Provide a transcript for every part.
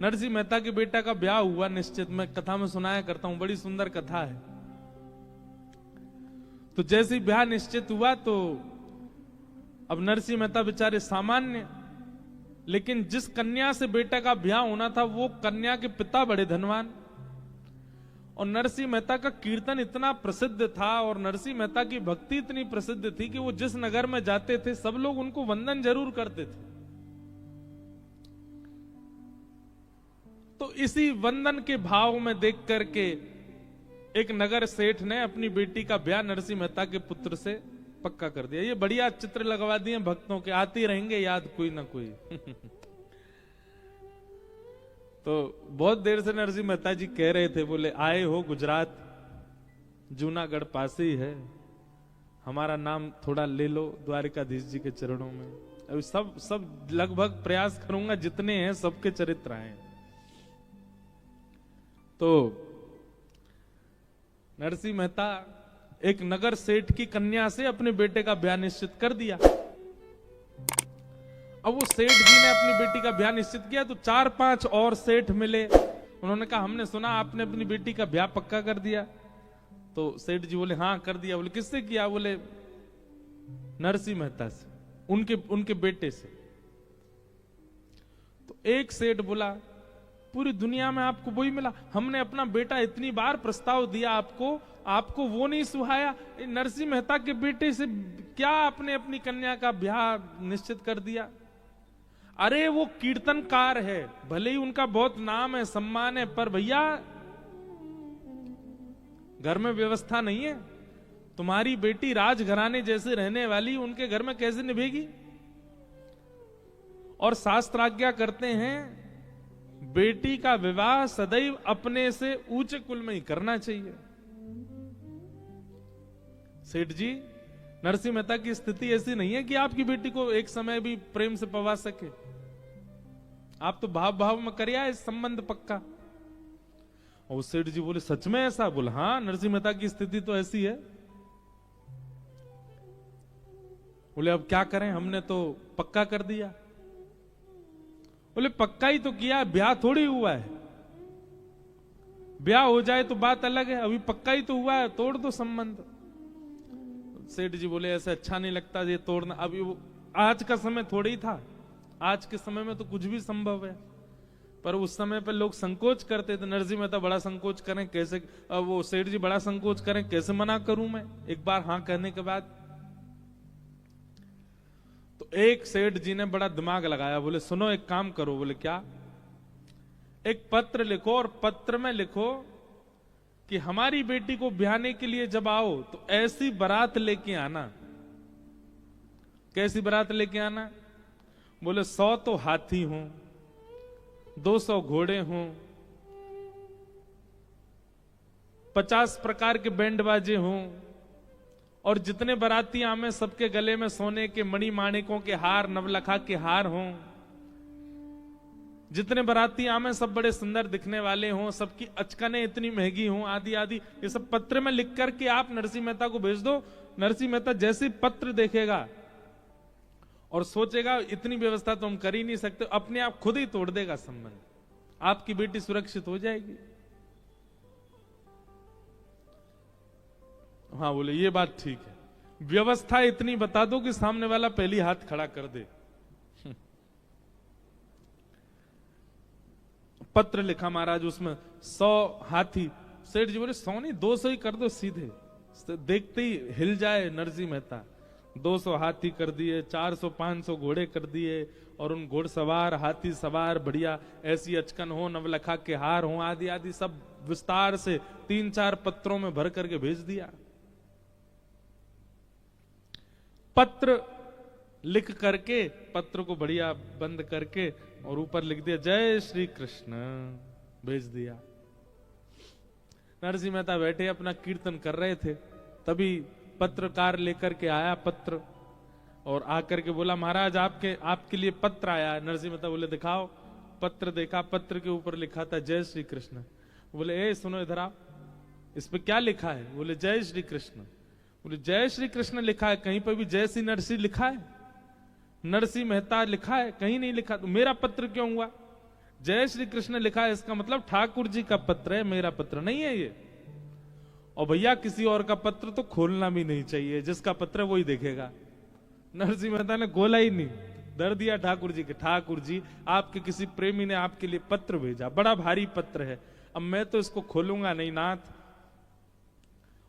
नरसिंह मेहता के बेटा का ब्याह हुआ निश्चित, मैं कथा में सुनाया करता हूं, बड़ी सुंदर कथा है। तो जैसे ही ब्याह निश्चित हुआ तो अब नरसिंह मेहता बेचारे सामान्य, लेकिन जिस कन्या से बेटा का ब्याह होना था वो कन्या के पिता बड़े धनवान, और नरसिंह मेहता का कीर्तन इतना प्रसिद्ध था और नरसिंह मेहता की भक्ति इतनी प्रसिद्ध थी कि वो जिस नगर में जाते थे सब लोग उनको वंदन जरूर करते थे। तो इसी वंदन के भाव में देख करके एक नगर सेठ ने अपनी बेटी का ब्याह नरसिंह मेहता के पुत्र से पक्का कर दिया। ये बढ़िया चित्र लगवा दिए भक्तों के, आते रहेंगे याद कोई ना कोई। तो बहुत देर से नरसिंह मेहता जी कह रहे थे, बोले आए हो गुजरात, जूनागढ़ पास ही है, हमारा नाम थोड़ा ले लो द्वारिकाधीश जी के चरणों में। अभी सब लगभग प्रयास करूंगा जितने हैं सबके चरित्र आए। तो नरसिंह मेहता एक नगर सेठ की कन्या से अपने बेटे का ब्याह निश्चित कर दिया। अब वो सेठ जी ने अपनी बेटी का ब्याह निश्चित किया तो 4-5 और सेठ मिले, उन्होंने कहा हमने सुना आपने अपनी बेटी का ब्याह पक्का कर दिया। तो सेठ जी बोले हाँ कर दिया। बोले किससे किया? बोले नरसिंह मेहता से, उनके बेटे से। तो एक सेठ बोला पूरी दुनिया में आपको वही मिला, हमने अपना बेटा इतनी बार प्रस्ताव दिया आपको वो नहीं सुहाया, नरसिंह मेहता के बेटे से क्या आपने अपनी कन्या का ब्याह निश्चित कर दिया? अरे वो कीर्तनकार है, भले ही उनका बहुत नाम है सम्मान है, पर भैया घर में व्यवस्था नहीं है। तुम्हारी बेटी राजघराने जैसे रहने वाली, उनके घर में कैसे निभेगी? और शास्त्र आज्ञा करते हैं बेटी का विवाह सदैव अपने से ऊंचे कुल में ही करना चाहिए। सेठ जी, नरसिंह मेहता की स्थिति ऐसी नहीं है कि आपकी बेटी को एक समय भी प्रेम से पवा सके, आप तो भाव में करिया इस संबंध पक्का। और सेठ जी बोले सच में ऐसा? बोले हाँ, नरसिंह मेहता की स्थिति तो ऐसी है। बोले अब क्या करें, हमने तो पक्का कर दिया। बोले पक्का ही तो किया, ब्याह थोड़ी हुआ है, ब्याह हो जाए तो बात अलग है, अभी पक्का ही तो हुआ है, तोड़ दो संबंध। सेठ जी बोले ऐसे अच्छा नहीं लगता ये तोड़ना, अभी वो आज का समय थोड़ी ही था, आज के समय में तो कुछ भी संभव है, पर उस समय पे लोग संकोच करते थे। नरसिंह मेहता बड़ा संकोच करें कैसे, वो सेठ जी बड़ा संकोच करें कैसे मना करूं मैं एक बार हाँ कहने के बाद। तो एक सेठ जी ने बड़ा दिमाग लगाया, बोले सुनो एक काम करो। बोले क्या? एक पत्र लिखो और पत्र में लिखो कि हमारी बेटी को ब्याहने के लिए जब आओ तो ऐसी बारात लेके आना। कैसी बारात लेके आना? बोले 100 तो हाथी हों, 200 घोड़े हों, 50 प्रकार के बैंड बाजे हों, और जितने बाराती आमे सबके गले में सोने के मणि माणिकों के हार, नवलखा के हार हों। जितने बाराती आमे सब बड़े सुंदर दिखने वाले हों, सबकी अचकने इतनी महंगी हों, आदि आदि। ये सब पत्र में लिख करके आप नरसिंह मेहता को भेज दो। नरसिंह मेहता जैसे पत्र देखेगा और सोचेगा इतनी व्यवस्था तो हम कर ही नहीं सकते, अपने आप खुद ही तोड़ देगा संबंध, आपकी बेटी सुरक्षित हो जाएगी। हाँ बोले ये बात ठीक है, व्यवस्था इतनी बता दो कि सामने वाला पहली हाथ खड़ा कर दे। पत्र लिखा महाराज, उसमें 100 हाथी। सेठ जी बोले 100 नहीं 200 ही कर दो सीधे, देखते ही हिल जाए नरसिंह मेहता। 200 हाथी कर दिए, 400-500 घोड़े कर दिए, और उन घोड़सवार हाथी सवार बढ़िया ऐसी अचकन हो, नवलखा के हार हो, आदि आदि सब विस्तार से 3-4 पत्रों में भर करके भेज दिया। पत्र लिख करके, पत्र को बढ़िया बंद करके और ऊपर लिख दिया जय श्री कृष्ण, भेज दिया। नरसिंह मेहता बैठे अपना कीर्तन कर रहे थे, तभी पत्रकार लेकर के आया पत्र, और आकर के बोला महाराज आपके लिए पत्र आया। नरसिंह मेहता बोले दिखाओ। पत्र देखा, पत्र के ऊपर लिखा था जय श्री कृष्ण। बोले ए सुनो इधर आओ, इस पे क्या लिखा है? बोले जय श्री कृष्ण। बोले जय श्री कृष्ण लिखा है, कहीं पर भी जय श्री नरसिंह लिखा है? नरसिंह मेहता लिखा है? कहीं नहीं लिखा। तो मेरा पत्र क्यों हुआ? जय श्री कृष्ण लिखा है, इसका मतलब ठाकुर जी का पत्र है, मेरा पत्र नहीं है ये। और भैया किसी और का पत्र तो खोलना भी नहीं चाहिए, जिसका पत्र है वही देखेगा। नरसिंह मेहता ने खोला ही नहीं, दर दिया ठाकुर जी के, ठाकुर जी आपके किसी प्रेमी ने आपके लिए पत्र भेजा, बड़ा भारी पत्र है, अब मैं तो इसको खोलूंगा नहीं नाथ।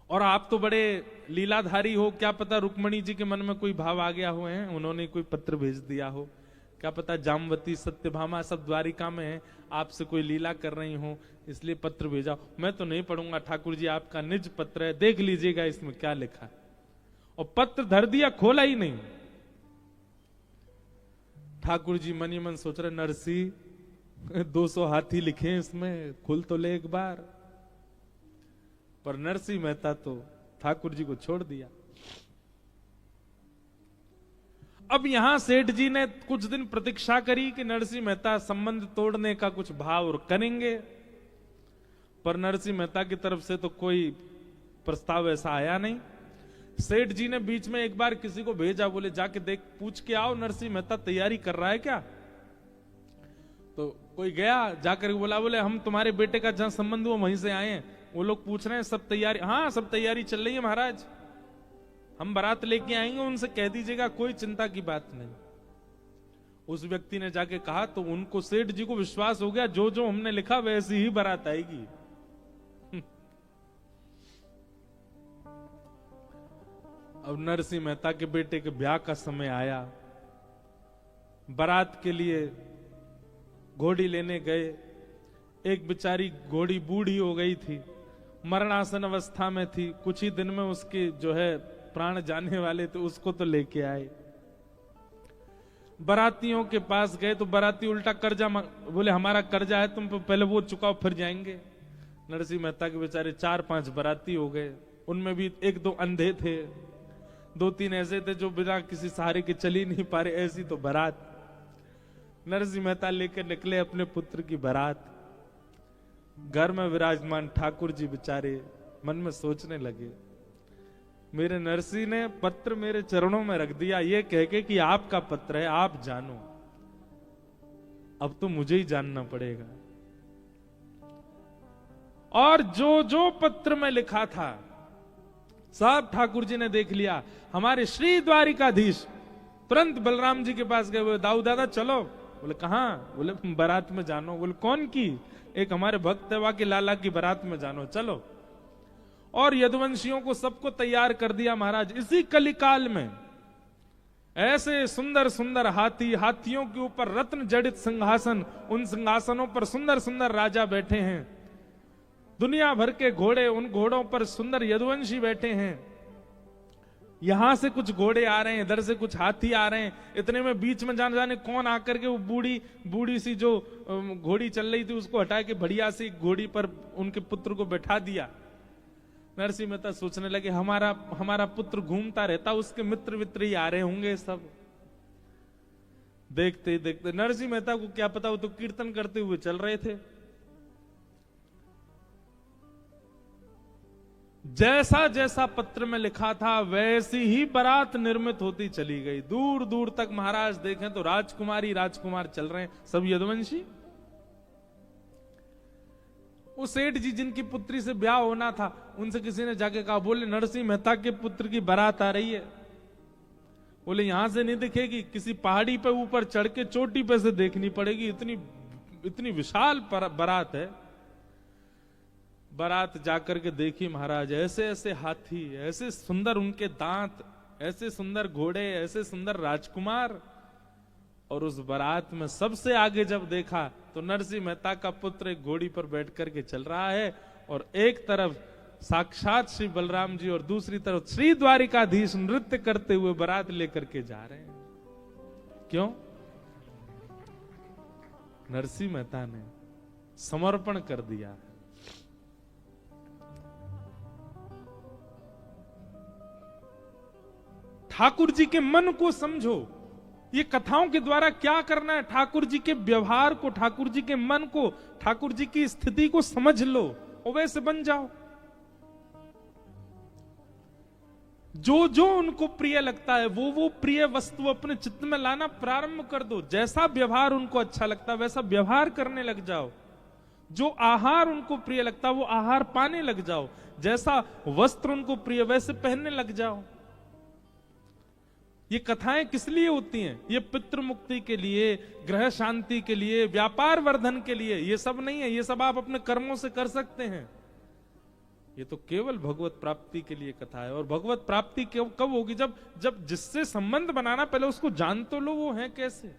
और आप तो बड़े लीलाधारी हो, क्या पता रुक्मणी जी के मन में कोई भाव आ गया हुए हैं, उन्होंने कोई पत्र भेज दिया हो, क्या पता जामवती सत्यभामा सब द्वारिका में है, आपसे कोई लीला कर रही हो इसलिए पत्र भेजा। मैं तो नहीं पढ़ूंगा ठाकुर जी, आपका निज पत्र है, देख लीजिएगा इसमें क्या लिखा है। और पत्र धर दिया, खोला ही नहीं। ठाकुर जी मन ही मन सोच रहे, नरसिंह 200 हाथी लिखे इसमें, खुल तो ले एक बार। पर नरसिंह मेहता तो ठाकुर जी को छोड़ दिया। अब यहां सेठ जी ने कुछ दिन प्रतीक्षा करी कि नरसिंह मेहता संबंध तोड़ने का कुछ भाव करेंगे, पर नरसिंह मेहता की तरफ से तो कोई प्रस्ताव ऐसा आया नहीं। सेठ जी ने बीच में एक बार किसी को भेजा, बोले जाके देख पूछ के आओ नरसिंह मेहता तैयारी कर रहा है क्या। तो कोई गया, जाकर बोला, बोले हम तुम्हारे बेटे का जहां संबंध हुआ वहीं से आए हैं, वो लोग पूछ रहे हैं सब तैयारी, हाँ सब तैयारी चल रही है महाराज, हम बारात लेके आएंगे, उनसे कह दीजिएगा, कोई चिंता की बात नहीं। उस व्यक्ति ने जाके कहा तो उनको सेठ जी को विश्वास हो गया, जो जो हमने लिखा वैसी ही बारात आएगी। अब नरसिंह मेहता के बेटे के ब्याह का समय आया, बारात के लिए घोड़ी लेने गए। एक बेचारी घोड़ी बूढ़ी हो गई थी, मरणासन अवस्था में थी, कुछ ही दिन में उसके जो है प्राण जाने वाले थे, उसको तो लेके आए। बारातियों के पास गए तो बाराती उल्टा कर्जा बोले हमारा कर्जा है, तुम पहले वो चुकाओ फिर जाएंगे। नरसिंह मेहता के बेचारे 4-5 बाराती हो गए, उनमें भी 1-2 अंधे थे, 2-3 ऐसे थे जो बिना किसी सहारे के चल ही नहीं पा रहे, ऐसी तो बारात। नरसिंह मेहता लेकर निकले अपने पुत्र की बारात। घर में विराजमान ठाकुर जी बेचारे मन में सोचने लगे, मेरे नरसिंह ने पत्र मेरे चरणों में रख दिया, ये कह के कि आपका पत्र है, आप जानो, अब तो मुझे ही जानना पड़ेगा। और जो जो पत्र में लिखा था सब ठाकुर जी ने देख लिया। हमारे श्री द्वारिकाधीश तुरंत बलराम जी के पास गए, बोले दाऊ दादा चलो। बोले कहां? बोले बारात में जानो। बोले कौन की? एक हमारे भक्त है, के लाला की बारात में जानो, चलो। और यदुवंशियों को सबको तैयार कर दिया महाराज। इसी कलिकाल में ऐसे सुंदर सुंदर हाथी, हाथियों के ऊपर रत्न जड़ित सिंहासन, उन सिंहासनों पर सुंदर सुंदर राजा बैठे हैं, दुनिया भर के घोड़े, उन घोड़ों पर सुंदर यदुवंशी बैठे हैं। यहां से कुछ घोड़े आ रहे हैं, इधर से कुछ हाथी आ रहे हैं। इतने में बीच में जाने जाने कौन आकर के वो बूढ़ी सी जो घोड़ी चल रही थी उसको हटा के बढ़िया सी घोड़ी पर उनके पुत्र को बैठा दिया। नरसिंह मेहता सोचने लगे हमारा पुत्र घूमता रहता, उसके मित्र वित्र ही आ रहे होंगे सब। देखते देखते नरसिंह मेहता को क्या पता, वो तो कीर्तन करते हुए चल रहे थे। जैसा जैसा पत्र में लिखा था वैसी ही बारात निर्मित होती चली गई। दूर दूर तक महाराज देखें तो राजकुमारी राजकुमार चल रहे हैं, सब यदुवंशी। वो सेठ जी जिनकी पुत्री से ब्याह होना था, उनसे किसी ने जाके कहा, बोले नरसिंह मेहता के पुत्र की बारात आ रही है। बोले यहां से नहीं दिखेगी, किसी पहाड़ी पे ऊपर चढ़ के चोटी पे से देखनी पड़ेगी, इतनी विशाल बारात है। बारात जाकर के देखी महाराज, ऐसे ऐसे हाथी, ऐसे सुंदर उनके दांत, ऐसे सुंदर घोड़े, ऐसे सुंदर राजकुमार। और उस बारात में सबसे आगे जब देखा तो नरसिंह मेहता का पुत्र एक घोड़ी पर बैठ करके चल रहा है, और एक तरफ साक्षात श्री बलराम जी और दूसरी तरफ श्री द्वारिकाधीश नृत्य करते हुए बारात लेकर के जा रहे हैं। क्यों? नरसिंह मेहता ने समर्पण कर दिया। ठाकुर जी के मन को समझो, ये कथाओं के द्वारा क्या करना है, ठाकुर जी के व्यवहार को, ठाकुर जी के मन को, ठाकुर जी की स्थिति को समझ लो और वैसे बन जाओ। जो जो उनको प्रिय लगता है वो प्रिय वस्तु अपने चित्त में लाना प्रारंभ कर दो। जैसा व्यवहार उनको अच्छा लगता है वैसा व्यवहार करने लग जाओ। जो आहार उनको प्रिय लगता है वो आहार पाने लग जाओ। जैसा वस्त्र उनको प्रिय वैसे पहनने लग जाओ। ये कथाएं किस लिए होती हैं? ये पितृ मुक्ति के लिए, ग्रह शांति के लिए, व्यापार वर्धन के लिए। ये सब नहीं है, ये सब आप अपने कर्मों से कर सकते हैं। ये तो केवल भगवत प्राप्ति के लिए कथा है। और भगवत प्राप्ति कब होगी? जब जिससे संबंध बनाना पहले उसको जान तो लो वो है कैसे।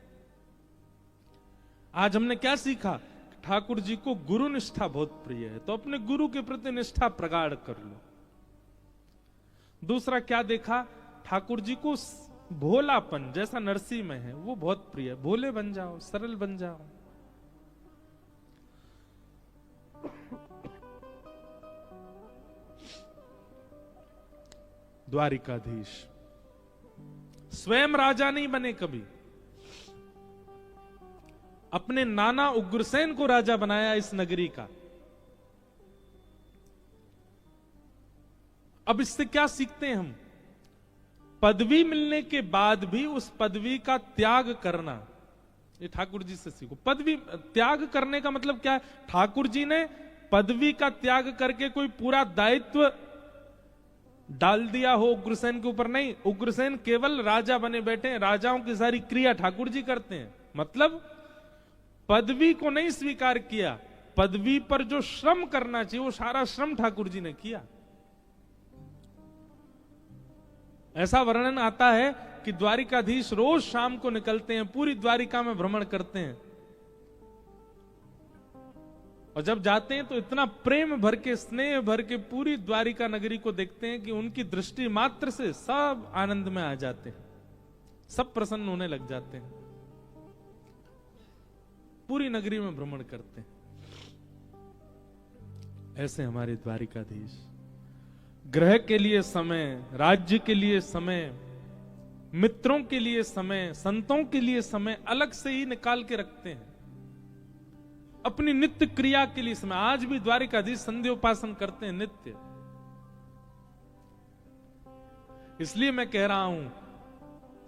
आज हमने क्या सीखा? ठाकुर जी को गुरु निष्ठा बहुत प्रिय है, तो अपने गुरु के प्रति निष्ठा प्रगाढ़ कर लो। दूसरा क्या देखा? ठाकुर जी को भोलापन, जैसा नरसिंह में है वो बहुत प्रिय है। भोले बन जाओ, सरल बन जाओ। द्वारिकाधीश स्वयं राजा नहीं बने कभी, अपने नाना उग्रसेन को राजा बनाया इस नगरी का। अब इससे क्या सीखते हैं हम? पदवी मिलने के बाद भी उस पदवी का त्याग करना, ये ठाकुर जी से सीखो। पदवी त्याग करने का मतलब क्या है? ठाकुर जी ने पदवी का त्याग करके कोई पूरा दायित्व डाल दिया हो उग्रसेन के ऊपर? नहीं, उग्रसेन केवल राजा बने बैठे हैं। राजाओं की सारी क्रिया ठाकुर जी करते हैं। मतलब पदवी को नहीं स्वीकार किया, पदवी पर जो श्रम करना चाहिए वो सारा श्रम ठाकुर जी ने किया। ऐसा वर्णन आता है कि द्वारिकाधीश रोज शाम को निकलते हैं, पूरी द्वारिका में भ्रमण करते हैं, और जब जाते हैं तो इतना प्रेम भर के, स्नेह भर के पूरी द्वारिका नगरी को देखते हैं कि उनकी दृष्टि मात्र से सब आनंद में आ जाते हैं, सब प्रसन्न होने लग जाते हैं। पूरी नगरी में भ्रमण करते हैं। ऐसे हमारे द्वारिकाधीश ग्रह के लिए समय, राज्य के लिए समय, मित्रों के लिए समय, संतों के लिए समय अलग से ही निकाल के रखते हैं। अपनी नित्य क्रिया के लिए समय। आज भी द्वारिकाधीश संध्या उपासन करते हैं नित्य। इसलिए मैं कह रहा हूं,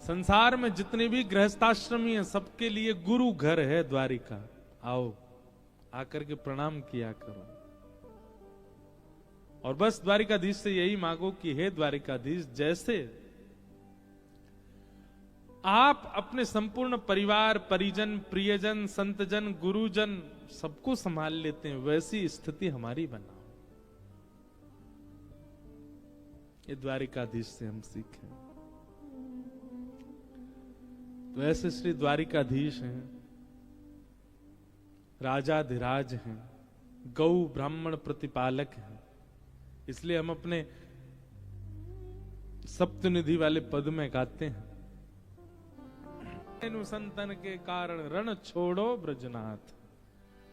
संसार में जितने भी गृहस्थाश्रमी हैं सबके लिए गुरु घर है द्वारिका। आओ, आकर के प्रणाम किया करो। और बस द्वारिकाधीश से यही मांगो कि हे द्वारिकाधीश, जैसे आप अपने संपूर्ण परिवार, परिजन, प्रियजन, संतजन, गुरुजन सबको संभाल लेते हैं, वैसी स्थिति हमारी बनाओ। ये द्वारिकाधीश से हम सीखें। तो ऐसे श्री द्वारिकाधीश हैं, राजाधिराज हैं, गौ ब्राह्मण प्रतिपालक हैं। इसलिए हम अपने सप्तनिधि वाले पद में गाते हैं, संतन के कारण रण छोड़ो ब्रजनाथ,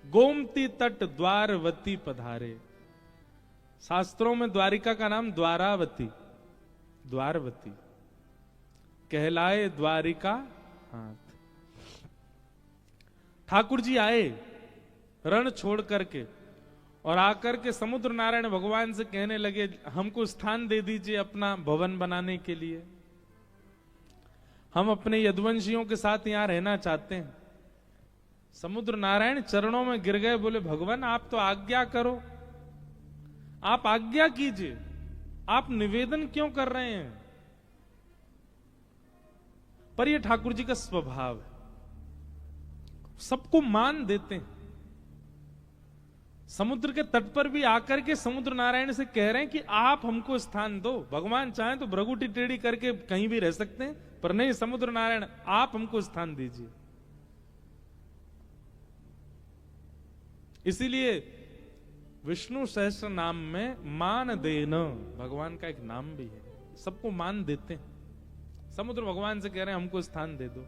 गोमती तट द्वारवती पधारे। शास्त्रों में द्वारिका का नाम द्वारावती, द्वारवती कहलाए द्वारिका हाथ। ठाकुर जी आए रण छोड़ करके, और आकर के समुद्र नारायण भगवान से कहने लगे, हमको स्थान दे दीजिए अपना भवन बनाने के लिए, हम अपने यदुवंशियों के साथ यहां रहना चाहते हैं। समुद्र नारायण चरणों में गिर गए, बोले भगवान आप तो आज्ञा करो, आप आज्ञा कीजिए, आप निवेदन क्यों कर रहे हैं? पर यह ठाकुर जी का स्वभाव है, सबको मान देते हैं। समुद्र के तट पर भी आकर के समुद्र नारायण से कह रहे हैं कि आप हमको स्थान दो। भगवान चाहें तो भ्रगुटी टेढ़ी करके कहीं भी रह सकते हैं, पर नहीं, समुद्र नारायण आप हमको स्थान दीजिए। इसीलिए विष्णु सहस्त्र नाम में मान देना भगवान का एक नाम भी है, सबको मान देते हैं। समुद्र भगवान से कह रहे हैं हमको स्थान दे दो।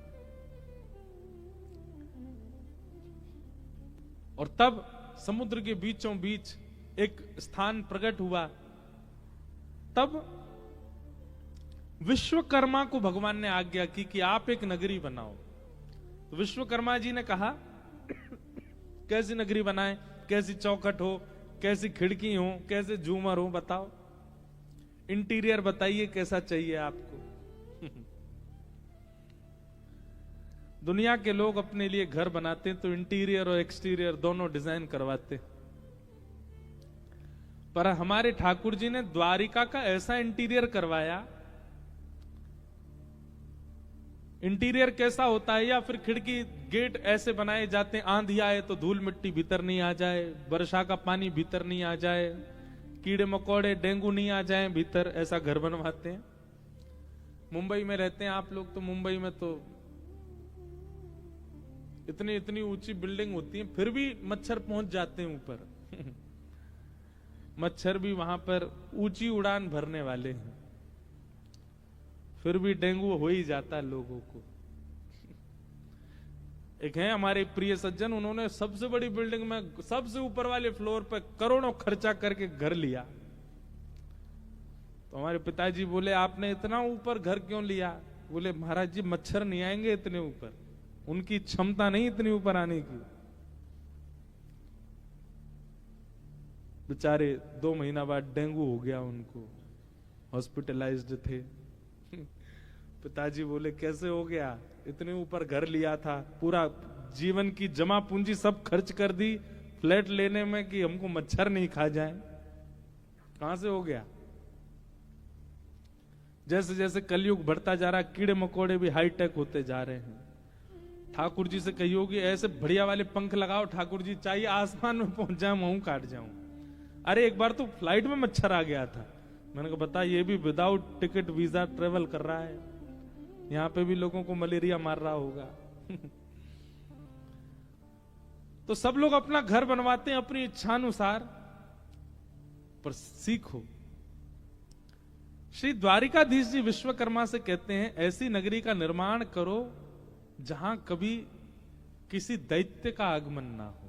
और तब समुद्र के बीचों बीच एक स्थान प्रकट हुआ। तब विश्वकर्मा को भगवान ने आज्ञा की कि आप एक नगरी बनाओ। तो विश्वकर्मा जी ने कहा कैसी नगरी बनाए, कैसी चौखट हो, कैसी खिड़की हो, कैसे झूमर हो, बताओ। इंटीरियर बताइए कैसा चाहिए आपको। दुनिया के लोग अपने लिए घर बनाते हैं तो इंटीरियर और एक्सटीरियर दोनों डिजाइन करवाते, पर हमारे ठाकुर जी ने द्वारिका का ऐसा इंटीरियर करवाया। इंटीरियर कैसा होता है, या फिर खिड़की गेट ऐसे बनाए जाते हैं, आंधी आए तो धूल मिट्टी भीतर नहीं आ जाए, वर्षा का पानी भीतर नहीं आ जाए, कीड़े मकोड़े डेंगू नहीं आ जाए भीतर, ऐसा घर बनवाते हैं। मुंबई में रहते हैं आप लोग, तो मुंबई में तो इतनी इतनी ऊंची बिल्डिंग होती है, फिर भी मच्छर पहुंच जाते हैं ऊपर। मच्छर भी वहां पर ऊंची उड़ान भरने वाले हैं, फिर भी डेंगू हो ही जाता है लोगों को। एक है हमारे प्रिय सज्जन, उन्होंने सबसे बड़ी बिल्डिंग में सबसे ऊपर वाले फ्लोर पर करोड़ों खर्चा करके घर लिया। तो हमारे पिताजी बोले, आपने इतना ऊपर घर क्यों लिया? बोले, महाराज जी मच्छर नहीं आएंगे इतने ऊपर, उनकी क्षमता नहीं इतनी ऊपर आने की। बेचारे 2 महीना बाद डेंगू हो गया उनको, हॉस्पिटलाइज्ड थे। पिताजी बोले, कैसे हो गया? इतने ऊपर घर लिया था, पूरा जीवन की जमा पूंजी सब खर्च कर दी फ्लैट लेने में कि हमको मच्छर नहीं खा जाए, कहां से हो गया? जैसे जैसे कलयुग बढ़ता जा रहा, कीड़े मकोड़े भी हाईटेक होते जा रहे हैं। ठाकुर जी से कहियो कि ऐसे बढ़िया वाले पंख लगाओ ठाकुर जी, चाहिए आसमान में पहुंच जाए, मुंह काट जाऊं। अरे एक बार तो फ्लाइट में मच्छर आ गया था, मैंने कहा बता, ये भी विदाउट टिकट वीजा ट्रेवल कर रहा है, यहां पे भी लोगों को मलेरिया मार रहा होगा। तो सब लोग अपना घर बनवाते हैं अपनी इच्छानुसार, पर सीखो। श्री द्वारिकाधीश जी विश्वकर्मा से कहते हैं, ऐसी नगरी का निर्माण करो जहां कभी किसी दैत्य का आगमन ना हो।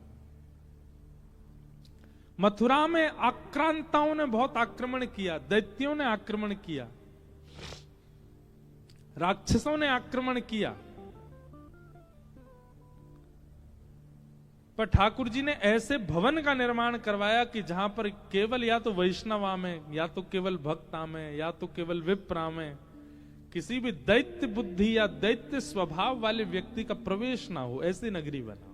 मथुरा में आक्रांताओं ने बहुत आक्रमण किया, दैत्यों ने आक्रमण किया, राक्षसों ने आक्रमण किया, पर ठाकुर जी ने ऐसे भवन का निर्माण करवाया कि जहां पर केवल या तो वैष्णव आमे, या तो केवल भक्त आमे, या तो केवल विप्र आमे, किसी भी दैत्य बुद्धि या दैत्य स्वभाव वाले व्यक्ति का प्रवेश ना हो, ऐसी नगरी बनाओ।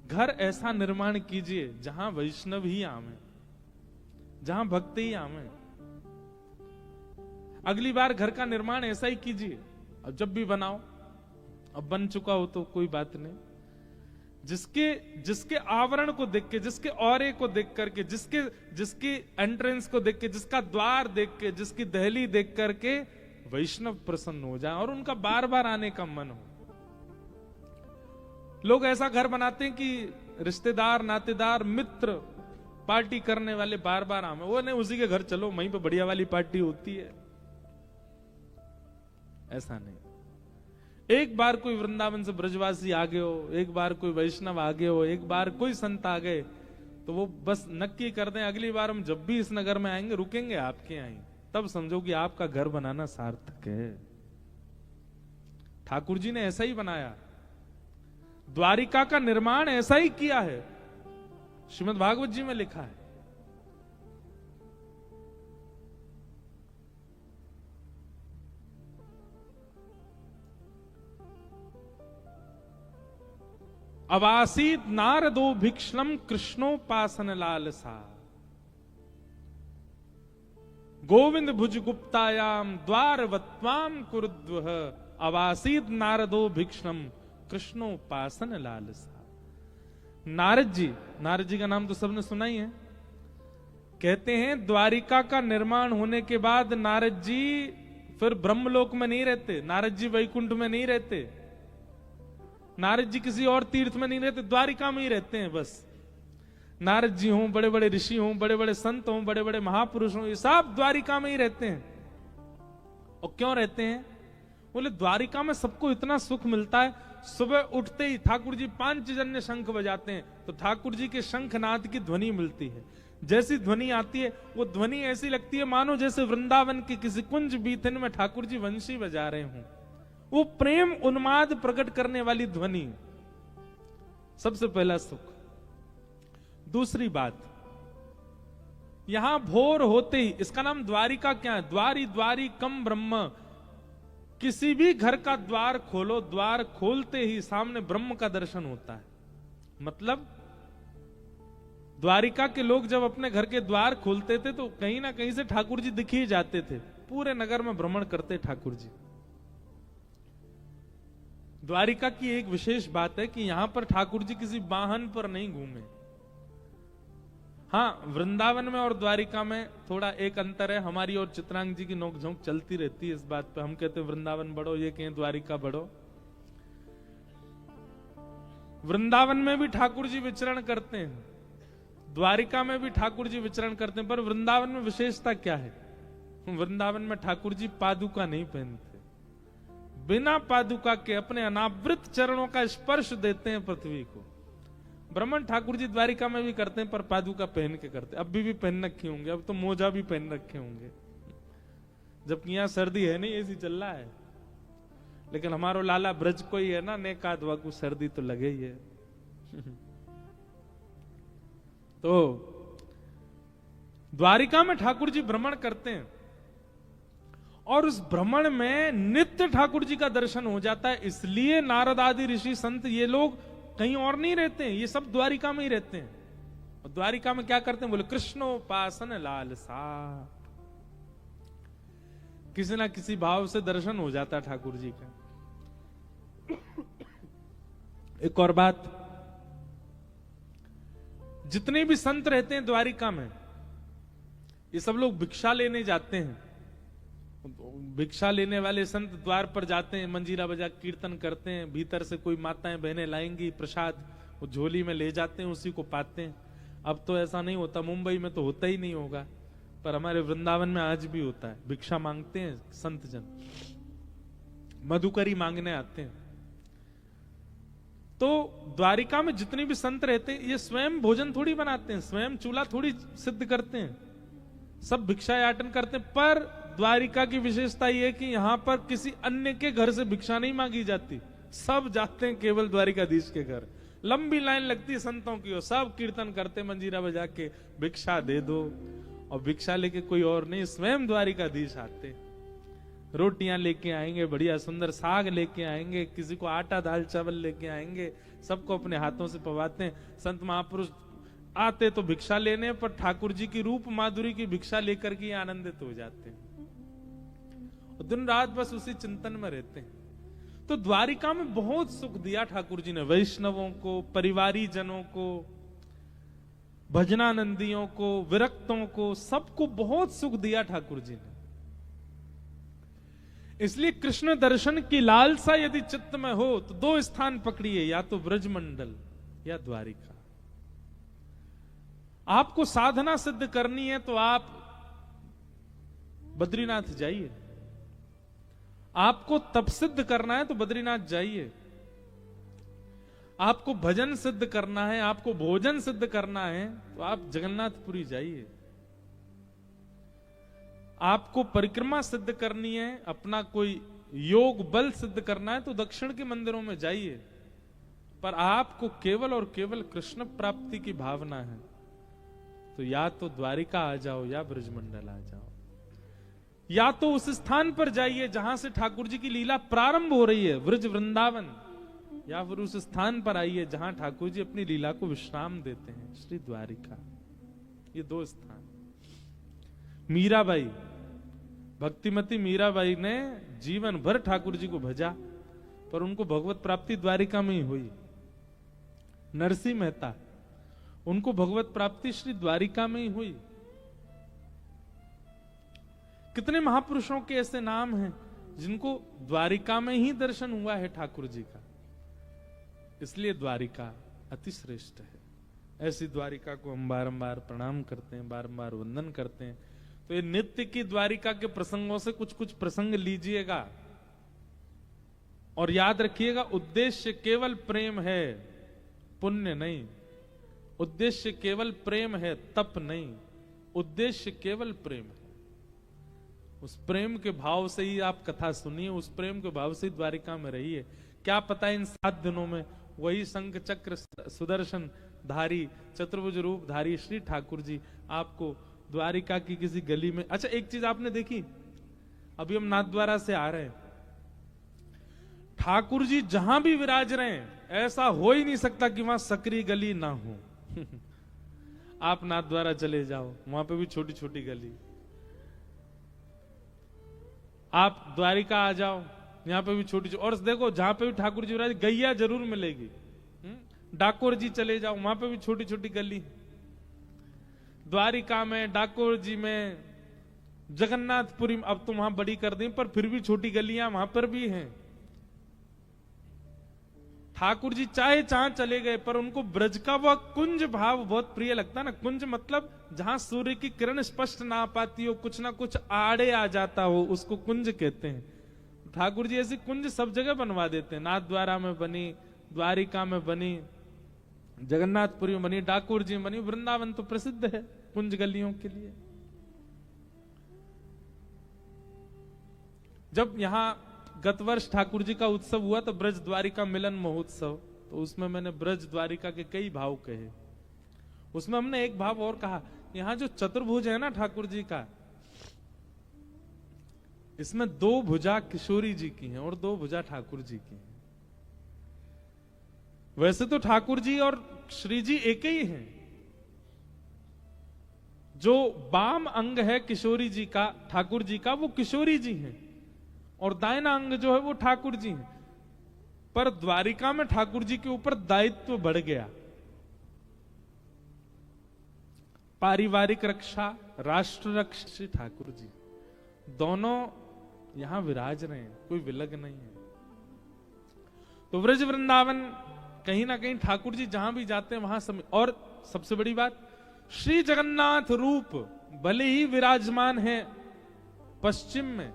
घर ऐसा निर्माण कीजिए जहां वैष्णव ही आमे, जहां भक्त ही आमे। अगली बार घर का निर्माण ऐसा ही कीजिए, अब जब भी बनाओ, अब बन चुका हो तो कोई बात नहीं, जिसके आवरण को देख के, जिसके औरे को देख करके, जिसकी एंट्रेंस को देख के, जिसका द्वार देख के, जिसकी दहली देख करके वैष्णव प्रसन्न हो जाए और उनका बार बार आने का मन हो। लोग ऐसा घर बनाते हैं कि रिश्तेदार, नातेदार, मित्र, पार्टी करने वाले बार बार आवे, वो नहीं उसी के घर चलो, वहीं पे बढ़िया वाली पार्टी होती है। ऐसा नहीं, एक बार कोई वृंदावन से ब्रजवासी आ गए हो, एक बार कोई वैष्णव आ गए हो, एक बार कोई संत आ गए, तो वो बस नक्की कर दें, अगली बार हम जब भी इस नगर में आएंगे रुकेंगे आपके यहाँ, तब समझो कि आपका घर बनाना सार्थक है। ठाकुर जी ने ऐसा ही बनाया, द्वारिका का निर्माण ऐसा ही किया है, श्रीमद् भागवत जी में लिखा है। अवासीत नारदो भिक्षलम कृष्णोपासन लालसा, गोविंद भुज गुप्तायाम द्वारवत्वाम कुरुद्वह, अवासीत नारदो भिक्षलम कृष्णोपासन लालसा। नारद जी का नाम तो सबने सुना ही है। कहते हैं द्वारिका का निर्माण होने के बाद नारद जी फिर ब्रह्मलोक में नहीं रहते, नारद जी वैकुंठ में नहीं रहते, नारद जी किसी और तीर्थ में नहीं रहते, द्वारिका में ही रहते हैं बस। नारद जी हों, बड़े बड़े ऋषि हों, बड़े बड़े संत हों, बड़े बड़े महापुरुष हों, ये सब द्वारिका में ही रहते हैं। और क्यों रहते हैं? बोले द्वारिका में सबको इतना सुख मिलता है, सुबह उठते ही ठाकुर जी पांचजन्य शंख बजाते हैं तो ठाकुर जी के शंखनाद की ध्वनि मिलती है। जैसी ध्वनि आती है वो ध्वनि ऐसी लगती है मानो जैसे वृंदावन के किसी कुंज बीथन में ठाकुर जी वंशी बजा रहे हों। वो प्रेम उन्माद प्रकट करने वाली ध्वनि, सबसे पहला सुख। दूसरी बात, यहां भोर होते ही, इसका नाम द्वारिका क्या है? द्वारी द्वारी कम ब्रह्म। किसी भी घर का द्वार खोलो, द्वार खोलते ही सामने ब्रह्म का दर्शन होता है। मतलब द्वारिका के लोग जब अपने घर के द्वार खोलते थे तो कहीं ना कहीं से ठाकुर जी दिख ही जाते थे। पूरे नगर में भ्रमण करते ठाकुर जी। द्वारिका की एक विशेष बात है कि यहां पर ठाकुर जी किसी वाहन पर नहीं घूमे। हाँ, वृंदावन में और द्वारिका में थोड़ा एक अंतर है। हमारी और चित्रांग जी की नोकझोंक चलती रहती है इस बात पे। हम कहते हैं वृंदावन बढ़ो, ये कहें द्वारिका बढ़ो। वृंदावन में भी ठाकुर जी विचरण करते हैं, द्वारिका में भी ठाकुर जी विचरण करते हैं, पर वृंदावन में विशेषता क्या है? वृंदावन में ठाकुर जी पादुका नहीं पहनते, बिना पादुका के अपने अनावृत चरणों का स्पर्श देते हैं पृथ्वी को। ब्रह्मण ठाकुर जी द्वारिका में भी करते हैं, पर पादुका पहन के करते हैं। अब भी पहन रखे होंगे, अब तो मोजा भी पहन रखे होंगे, जबकि यहां सर्दी है नहीं, ऐसी चल रहा है। लेकिन हमारो लाला ब्रज को ही है ना, नेक आधवा को सर्दी तो लगे ही है। तो द्वारिका में ठाकुर जी भ्रमण करते हैं और उस भ्रमण में नित्य ठाकुर जी का दर्शन हो जाता है। इसलिए नारद आदि ऋषि संत ये लोग कहीं और नहीं रहते हैं, ये सब द्वारिका में ही रहते हैं। और द्वारिका में क्या करते हैं? बोले कृष्णोपासन लालसा। किसी ना किसी भाव से दर्शन हो जाता है ठाकुर जी का। एक और बात, जितने भी संत रहते हैं द्वारिका में, ये सब लोग भिक्षा लेने जाते हैं। भिक्षा लेने वाले संत द्वार पर जाते हैं, मंजीरा बजा कीर्तन करते हैं, भीतर से कोई माताएं बहनें लाएंगी प्रसाद, वो झोली में ले जाते हैं, उसी को पाते हैं। अब तो ऐसा नहीं होता, मुंबई में तो होता ही नहीं होगा, पर हमारे वृंदावन में आज भी होता है। भिक्षा मांगते हैं संत जन, मधुकरी मांगने आते हैं। तो द्वारिका में जितने भी संत रहते हैं, ये स्वयं भोजन थोड़ी बनाते हैं, स्वयं चूल्हा थोड़ी सिद्ध करते हैं, सब भिक्षा याटन करते हैं। पर द्वारिका की विशेषता यह है कि यहां पर किसी अन्य के घर से भिक्षा नहीं मांगी जाती, सब जाते हैं केवल द्वारिकाधीश के घर। लंबी लाइन लगती है संतों की, और सब कीर्तन करते मंजीरा बजा के, भिक्षा दे दो। और भिक्षा लेके कोई और नहीं, स्वयं द्वारिकाधीश आते। रोटियां लेके आएंगे, बढ़िया सुंदर साग लेके आएंगे, किसी को आटा दाल चावल लेके आएंगे, सबको अपने हाथों से पवाते हैं। संत महापुरुष आते तो भिक्षा लेने, पर ठाकुर जी की रूप माधुरी की भिक्षा लेकर के आनंदित हो जाते हैं, और दिन रात बस उसी चिंतन में रहते हैं। तो द्वारिका में बहुत सुख दिया ठाकुर जी ने, वैष्णवों को, परिवारी जनों को, भजनानंदियों को, विरक्तों को, सबको बहुत सुख दिया ठाकुर जी ने। इसलिए कृष्ण दर्शन की लालसा यदि चित्त में हो तो दो स्थान पकड़िए, या तो ब्रजमंडल या द्वारिका। आपको साधना सिद्ध करनी है तो आप बद्रीनाथ जाइए, आपको तप सिद्ध करना है तो बद्रीनाथ जाइए, आपको भजन सिद्ध करना है, आपको भोजन सिद्ध करना है तो आप जगन्नाथपुरी जाइए, आपको परिक्रमा सिद्ध करनी है, अपना कोई योग बल सिद्ध करना है तो दक्षिण के मंदिरों में जाइए। पर आपको केवल और केवल कृष्ण प्राप्ति की भावना है तो या तो द्वारिका आ जाओ या ब्रजमंडल आ जाओ, या तो उस स्थान पर जाइए जहां से ठाकुर जी की लीला प्रारंभ हो रही है, ब्रज वृंदावन, या फिर उस स्थान पर आइए जहां ठाकुर जी अपनी लीला को विश्राम देते हैं, श्री द्वारिका। ये दो स्थान। मीराबाई, भक्तिमती मीराबाई ने जीवन भर ठाकुर जी को भजा, पर उनको भगवत प्राप्ति द्वारिका में ही हुई। नरसिंह मेहता, उनको भगवत प्राप्ति श्री द्वारिका में ही हुई। कितने महापुरुषों के ऐसे नाम हैं जिनको द्वारिका में ही दर्शन हुआ है ठाकुर जी का। इसलिए द्वारिका अति श्रेष्ठ है। ऐसी द्वारिका को हम बारंबार प्रणाम करते हैं, बारंबार वंदन करते हैं। तो ये नित्य की द्वारिका के प्रसंगों से कुछ कुछ प्रसंग लीजिएगा और याद रखिएगा, उद्देश्य केवल प्रेम है, पुण्य नहीं। उद्देश्य केवल प्रेम है, तप नहीं। उद्देश्य केवल प्रेम है। उस प्रेम के भाव से ही आप कथा सुनिए, उस प्रेम के भाव से ही द्वारिका में रहिए। क्या पता इन 7 दिनों में वही शंख चक्र सुदर्शन धारी चतुर्भुज रूप धारी श्री ठाकुर जी आपको द्वारिका की किसी गली में। अच्छा एक चीज आपने देखी, अभी हम नाथद्वारा से आ रहे हैं, ठाकुर जी जहां भी विराज रहे हैं ऐसा हो ही नहीं सकता कि वहां सकरी गली ना हो। आप नाथद्वारा चले जाओ, वहां पे भी छोटी छोटी गली। आप द्वारिका आ जाओ, यहाँ पे भी छोटी छोटी, और देखो जहां पे भी ठाकुर जी विराज, गैया जरूर मिलेगी। डाकोर जी चले जाओ, वहां पे भी छोटी छोटी गली। द्वारिका में, डाकोर जी में, जगन्नाथपुरी अब तो वहां बड़ी कर दी, पर फिर भी छोटी गलियां वहां पर भी हैं। ठाकुर जी चाहे जहां चले गए, पर उनको ब्रज का वह कुंज भाव बहुत प्रिय लगता है ना। कुंज मतलब जहां सूर्य की किरण स्पष्ट ना आ पाती हो, कुछ ना कुछ आड़े आ जाता हो, उसको कुंज कहते हैं। ठाकुर जी ऐसी कुंज सब जगह बनवा देते हैं। नाथद्वारा में बनी, द्वारिका में बनी, जगन्नाथपुरी में बनी, डाकोर जी में बनी, वृंदावन तो प्रसिद्ध है कुंज गलियों के लिए। जब यहां गत वर्ष ठाकुर जी का उत्सव हुआ तो ब्रज द्वारिका मिलन महोत्सव, तो उसमें मैंने ब्रज द्वारिका के कई भाव कहे। उसमें हमने एक भाव और कहा, यहां जो चतुर्भुज है ना ठाकुर जी का, इसमें 2 भुजा किशोरी जी की हैं और 2 भुजा ठाकुर जी की हैं। वैसे तो ठाकुर जी और श्री जी एक ही हैं। जो बाम अंग है किशोरी जी का, ठाकुर जी का, वो किशोरी जी हैं, और दाहिना अंग जो है वो ठाकुर जी हैं। पर द्वारिका में ठाकुर जी के ऊपर दायित्व बढ़ गया। पारिवारिक रक्षा, राष्ट्र रक्षा, श्री ठाकुर जी दोनों यहां विराज रहे हैं, कोई विलग नहीं है। तो ब्रज वृंदावन कहीं ना कहीं ठाकुर जी जहां भी जाते हैं वहां और सबसे बड़ी बात, श्री जगन्नाथ रूप भले ही विराजमान है पश्चिम में,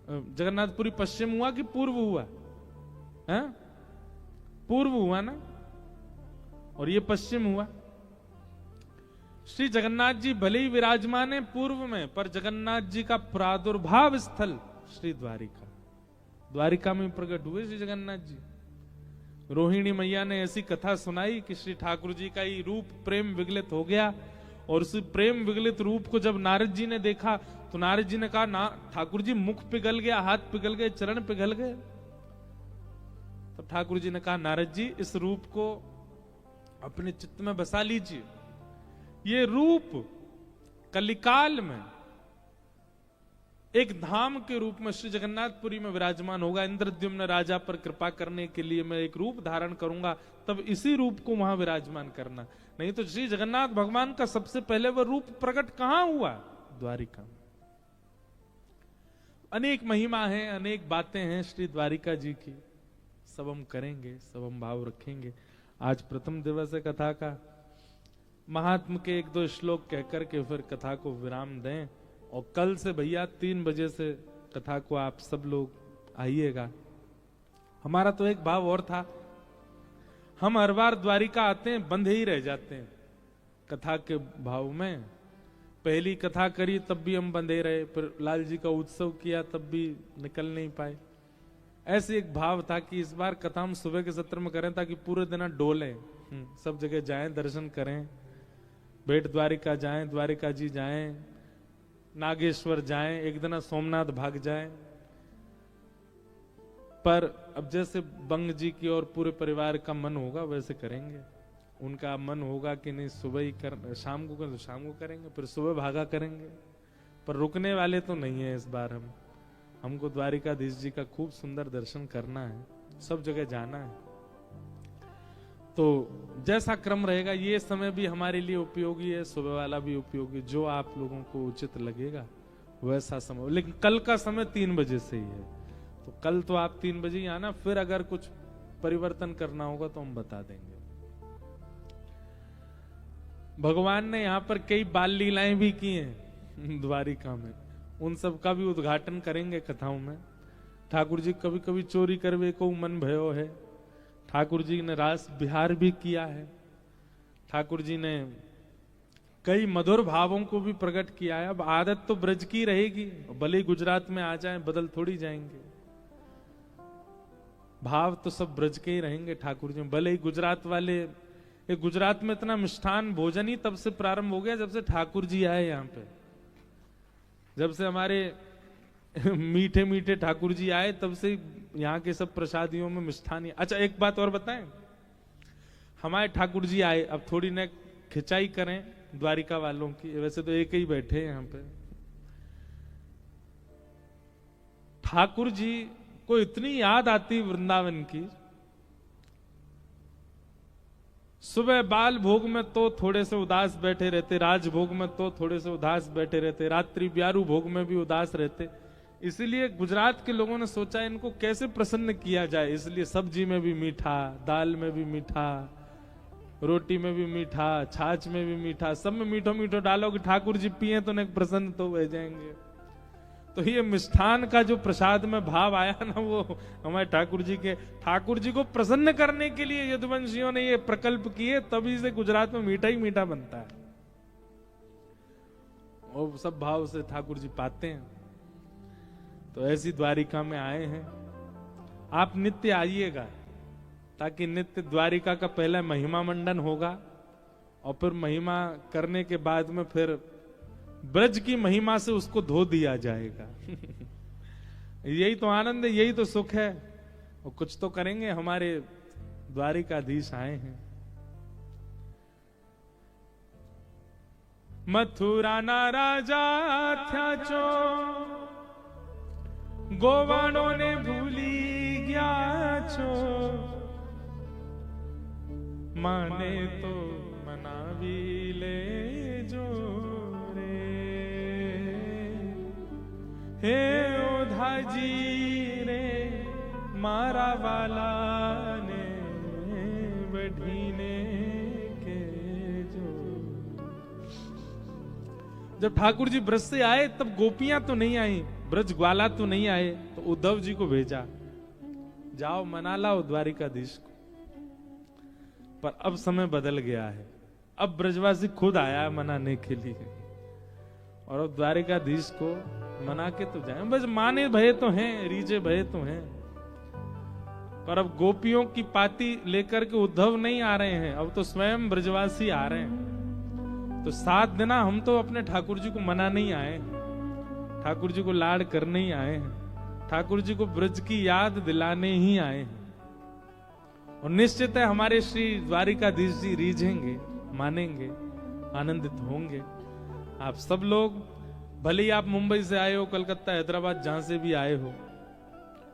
जगन्नाथपुरी पश्चिम हुआ कि पूर्व हुआ है? पूर्व हुआ ना, और ये पश्चिम हुआ। श्री जगन्नाथ जी भले ही विराजमान है पूर्व में, पर जगन्नाथ जी का प्रादुर्भाव स्थल श्री द्वारिका, द्वारिका में प्रकट हुए श्री जगन्नाथ जी। रोहिणी मैया ने ऐसी कथा सुनाई कि श्री ठाकुर जी का ही रूप प्रेम विगलित हो गया, और उस प्रेम विगलित रूप को जब नारद जी ने देखा तो नारद जी ने कहा, ना ठाकुर जी मुख पिघल गया, हाथ पिघल गए, चरण पिघल गए। तो ठाकुर जी ने कहा, नारद जी इस रूप को अपने चित्त में बसा लीजिए। ये रूप कलिकाल में एक धाम के रूप में श्री जगन्नाथपुरी में विराजमान होगा। इंद्रद्युम्न राजा पर कृपा करने के लिए मैं एक रूप धारण करूंगा, तब इसी रूप को वहां विराजमान करना। नहीं तो श्री जगन्नाथ भगवान का सबसे पहले वह रूप प्रकट कहां हुआ? द्वारिका में। अनेक महिमा है, अनेक बातें हैं श्री द्वारिका जी की, सब हम करेंगे, सब हम भाव रखेंगे। आज प्रथम दिवस है कथा का, महात्म के 1-2 श्लोक कहकर के फिर कथा को विराम दें, और कल से भैया 3 बजे से कथा को आप सब लोग आइएगा। हमारा तो एक भाव और था, हम हर बार द्वारिका आते हैं बंधे ही रह जाते हैं कथा के भाव में। पहली कथा करी तब भी हम बंधे रहे, फिर लाल जी का उत्सव किया तब भी निकल नहीं पाए। ऐसे एक भाव था कि इस बार कथा हम सुबह के सत्र में करें ताकि पूरे दिन डोलें, सब जगह जाएं, दर्शन करें, बेट द्वारिका जाएं, द्वारिका जी जाएं, नागेश्वर जाएं, एक दिन सोमनाथ भाग जाएं। पर अब जैसे बंग जी की और पूरे परिवार का मन होगा वैसे करेंगे। उनका मन होगा कि नहीं सुबह ही शाम को तो शाम को करेंगे, फिर सुबह भागा करेंगे, पर रुकने वाले तो नहीं है इस बार। हमको द्वारिकाधीश जी का खूब सुंदर दर्शन करना है, सब जगह जाना है। तो जैसा क्रम रहेगा, ये समय भी हमारे लिए उपयोगी है, सुबह वाला भी उपयोगी, जो आप लोगों को उचित लगेगा वैसा समय। लेकिन कल का समय 3 बजे से ही है, तो कल तो आप 3 बजे ही आना, फिर अगर कुछ परिवर्तन करना होगा तो हम बता देंगे। भगवान ने यहाँ पर कई बाल लीलाएं भी की हैं द्वारिका में, उन सब का भी उद्घाटन करेंगे कथाओं में। ठाकुर जी कभी कभी चोरी करवे को मन भयो है, ठाकुर जी ने रास विहार भी किया है, ठाकुर जी ने कई मधुर भावों को भी प्रकट किया है। अब आदत तो ब्रज की रहेगी, भले ही गुजरात में आ जाएं, बदल थोड़ी जाएंगे, भाव तो सब ब्रज के ही रहेंगे ठाकुर जी। भले ही गुजरात वाले ये गुजरात में इतना मिष्ठान भोजन ही तब से प्रारंभ हो गया जब से ठाकुर जी आए यहाँ पे। जब से हमारे मीठे मीठे ठाकुर जी आए तब से यहाँ के सब प्रसादियों में मिष्ठान। अच्छा एक बात और बताएं, हमारे ठाकुर जी आए, अब थोड़ी न खिंचाई करें द्वारिका वालों की, वैसे तो एक ही बैठे हैं यहाँ पे। ठाकुर जी को इतनी याद आती वृंदावन की, सुबह बाल भोग में तो थोड़े से उदास बैठे रहते, राजभोग में तो थोड़े से उदास बैठे रहते, रात्रि ब्यारू भोग में भी उदास रहते। इसलिए गुजरात के लोगों ने सोचा इनको कैसे प्रसन्न किया जाए, इसलिए सब्जी में भी मीठा, दाल में भी मीठा, रोटी में भी मीठा, छाछ में भी मीठा, सब में मीठो मीठो डालो कि ठाकुर जी पिए तो न प्रसन्न तो हो जाएंगे। तो ये मिष्ठान का जो प्रसाद में भाव आया ना, वो हमारे ठाकुर जी को प्रसन्न करने के लिए यदुवंशियों ने ये प्रकल्प किए, तभी से गुजरात में मीठा ही मीठा बनता है। और सब भाव से ठाकुर जी पाते हैं। तो ऐसी द्वारिका में आए हैं, आप नित्य आइएगा, ताकि नित्य द्वारिका का पहला महिमा मंडन होगा और फिर महिमा करने के बाद में फिर ब्रज की महिमा से उसको धो दिया जाएगा। यही तो आनंद है, यही तो सुख है। और कुछ तो करेंगे, हमारे द्वारिकाधीश आए हैं। मथुरा ना राजा थया चो, गोवाणों ने भूली गया छो, माने तो मनावी ले जो रे, हे ओधा जी रे मारा वाला ने बढ़ीने के जो। जब ठाकुर जी ब्रज से आए तब गोपियां तो नहीं आई, ब्रज ग्वाला तो नहीं आए, तो उद्धव जी को भेजा, जाओ मना लाओ द्वारिकाधीश को। पर अब समय बदल गया है, अब ब्रजवासी खुद आया है मनाने के लिए, और अब द्वारिकाधीश को मना के तो जाए। बस माने भय तो हैं, रीझे भय तो हैं, पर अब गोपियों की पाती लेकर के उद्धव नहीं आ रहे हैं, अब तो स्वयं ब्रजवासी आ रहे हैं। तो 7 दिन हम तो अपने ठाकुर जी को मना नहीं आए, ठाकुर जी को लाड करने ही आए हैं, ठाकुर जी को ब्रज की याद दिलाने ही आए हैं। और निश्चित है हमारे श्री द्वारिकाधीश जी रीझेंगे, मानेंगे, आनंदित होंगे। आप सब लोग, भले ही आप मुंबई से आए हो, कलकत्ता, हैदराबाद, जहां से भी आए हो,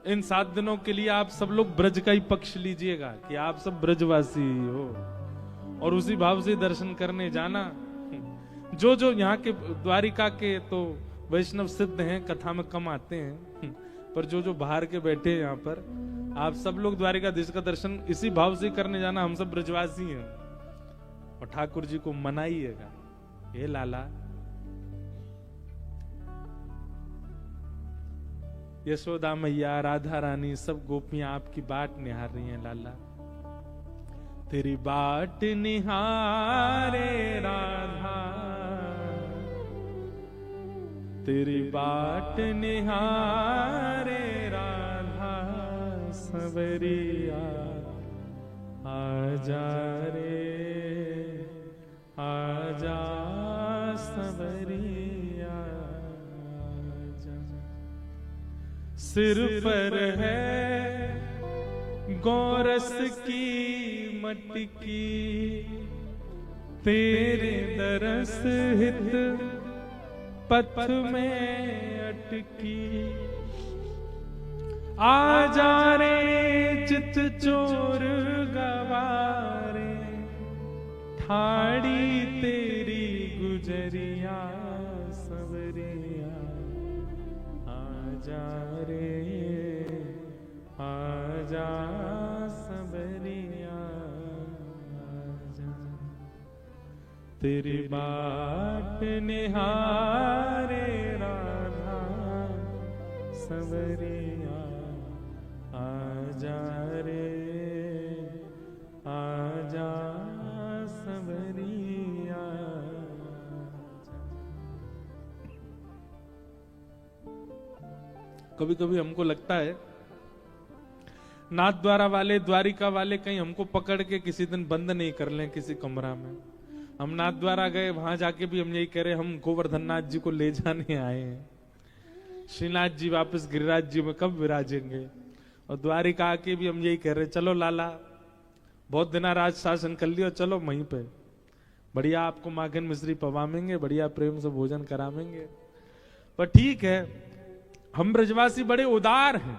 इन 7 दिनों के लिए आप सब लोग ब्रज का ही पक्ष लीजिएगा कि आप सब ब्रजवासी हो, और उसी भाव से दर्शन करने जाना। जो जो यहाँ के द्वारिका के तो वैष्णव सिद्ध हैं, कथा में कम आते हैं, पर जो जो बाहर के बैठे हैं यहाँ पर, आप सब लोग द्वारिकाधीश का दर्शन इसी भाव से करने जाना। हम सब ब्रजवासी हैं, और ठाकुर जी को मनाइएगा। ये लाला, यशोदा मैया, राधा रानी, सब गोपियां आपकी बाट निहार रही हैं। लाला तेरी बाट निहारे राधा, तेरी बाट निहारे राधा, सवरिया आजा रे आजा सवरिया आजा। सिर पर है गोरस की मटकी, तेरे दरस हित पथ में अटकी, आजा रे चित चोर गवारे, ठाड़ी तेरी गुजरिया सवरिया आजा रे आजा सवरिया आजा। तेरी बाट निहारे राधा, सवरिया आजा रे आजा सवरिया। कभी कभी हमको लगता है नाथ द्वारा वाले, द्वारिका वाले कहीं हमको पकड़ के किसी दिन बंद नहीं कर लें किसी कमरा में। हम नाथ द्वारा गए, वहां जाके भी हम यही कह रहे, हम गोवर्धन नाथ जी को ले जाने आए हैं। श्रीनाथ जी वापस गिरिराज जी में कब विराजेंगे? और द्वारिका आके भी हम यही कह रहे, चलो लाला बहुत दिन राज शासन कर लियो, चलो वहीं पे बढ़िया आपको माखन मिश्री पवामेंगे, बढ़िया प्रेम से भोजन करावेंगे। पर ठीक है, हम ब्रजवासी बड़े उदार हैं।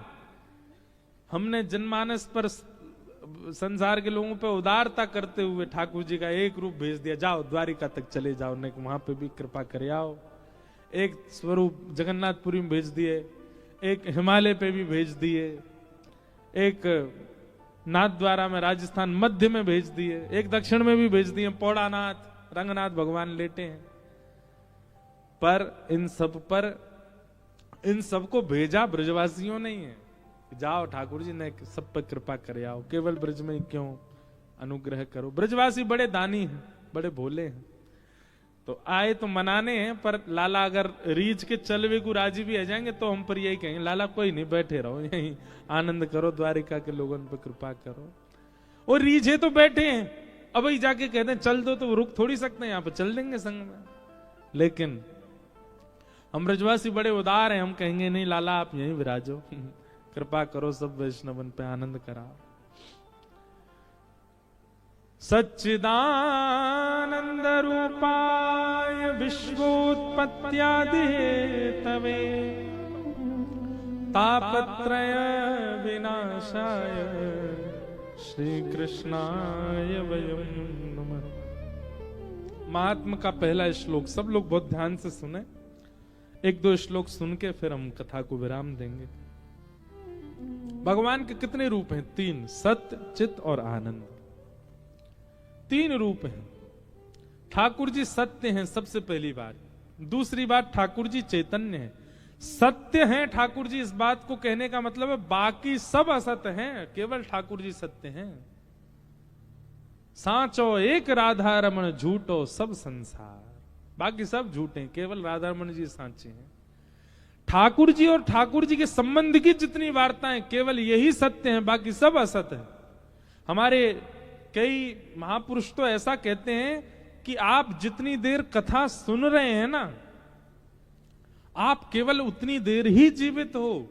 हमने जनमानस पर, संसार के लोगों पे उदारता करते हुए ठाकुर जी का एक रूप भेज दिया, जाओ द्वारिका तक चले जाओ, ने वहां पे भी कृपा कर आओ। एक स्वरूप जगन्नाथपुरी में भेज दिए, एक हिमालय पे भी भेज दिए, एक नाथ द्वारा में राजस्थान मध्य में भेज दिए, एक दक्षिण में भी भेज दिए, पौड़ानाथ रंगनाथ भगवान लेटे हैं। पर इन सबको भेजा ब्रजवासियों नहीं है। जाओ ठाकुर जी ने सब पर कृपा करे आओ, केवल ब्रज में क्यों अनुग्रह करो। ब्रजवासी बड़े दानी हैं, बड़े भोले हैं, तो आए तो मनाने हैं। पर लाला अगर रीझ के चलवे को राजी भी आ जाएंगे तो हम पर यही कहेंगे, लाला कोई नहीं, बैठे रहो यहीं, आनंद करो, द्वारिका के लोगों पर कृपा करो। और रीझे तो बैठे हैं, अब ही जाके कहते हैं चल दो, तो वो रुक थोड़ी सकते हैं, यहाँ पे चल देंगे संग में। लेकिन हम ब्रजवासी बड़े उदार हैं, हम कहेंगे नहीं लाला आप यहीं विराजो, कृपा करो, सब वैष्णवन पे आनंद कराओ। सच्चिदानंद रूपाय विश्वोत्पत्त्यादि हेतवे तापत्रय विनाशाय श्री कृष्णाय वयं नमः। महात्मा का पहला श्लोक सब लोग बहुत ध्यान से सुने, एक दो श्लोक सुन के फिर हम कथा को विराम देंगे। भगवान के कितने रूप हैं? 3, सत्य, चित और आनंद। 3 रूप हैं। ठाकुर जी सत्य हैं सबसे पहली बात। दूसरी बात, ठाकुर जी चैतन्य हैं। सत्य हैं ठाकुर जी, इस बात को कहने का मतलब है बाकी सब असत्य हैं, केवल ठाकुर जी सत्य हैं। सांचो एक राधा रमण झूठो सब संसार, बाकी सब झूठे हैं, केवल राधा रमण जी सांचे हैं। ठाकुर जी और ठाकुर जी के संबंध की जितनी वार्ताएं केवल यही सत्य हैं, बाकी सब असत्य है। हमारे कई महापुरुष तो ऐसा कहते हैं कि आप जितनी देर कथा सुन रहे हैं ना, आप केवल उतनी देर ही जीवित हो,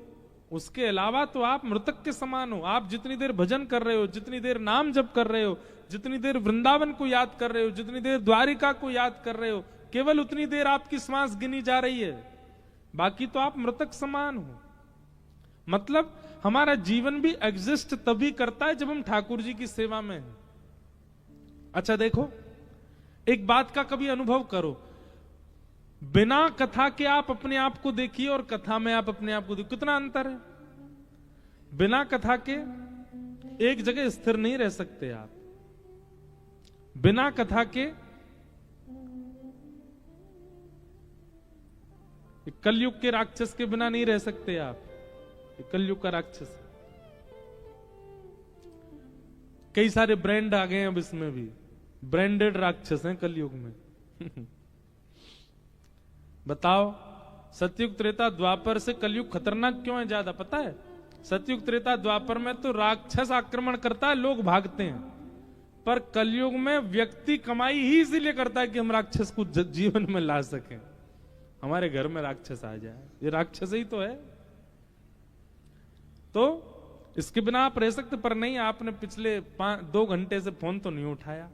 उसके अलावा तो आप मृतक के समान हो। आप जितनी देर भजन कर रहे हो, जितनी देर नाम जप कर रहे हो, जितनी देर वृंदावन को याद कर रहे हो, जितनी देर द्वारिका को याद कर रहे हो, केवल उतनी देर आपकी श्वास गिनी जा रही है, बाकी तो आप मृतक समान हो। मतलब हमारा जीवन भी एग्जिस्ट तभी करता है जब हम ठाकुर जी की सेवा में हैं। अच्छा देखो, एक बात का कभी अनुभव करो, बिना कथा के आप अपने आप को देखिए और कथा में आप अपने आप को देखिए, कितना अंतर है। बिना कथा के एक जगह स्थिर नहीं रह सकते आप। बिना कथा के कलयुग के राक्षस के बिना नहीं रह सकते आप। कलयुग का राक्षस है। कई सारे ब्रांड आ गए हैं अब, इसमें भी ब्रांडेड राक्षस हैं कलयुग में। बताओ, सतयुग त्रेता द्वापर से कलयुग खतरनाक क्यों है ज्यादा? पता है, सतयुग त्रेता द्वापर में तो राक्षस आक्रमण करता है, लोग भागते हैं, पर कलयुग में व्यक्ति कमाई ही इसीलिए करता है कि हम राक्षस को जीवन में ला सकें, हमारे घर में राक्षस आ जाए। ये राक्षस ही तो है। तो इसके बिना आप रह सकते, पर नहीं, आपने पिछले 2 घंटे से फोन तो नहीं उठाया,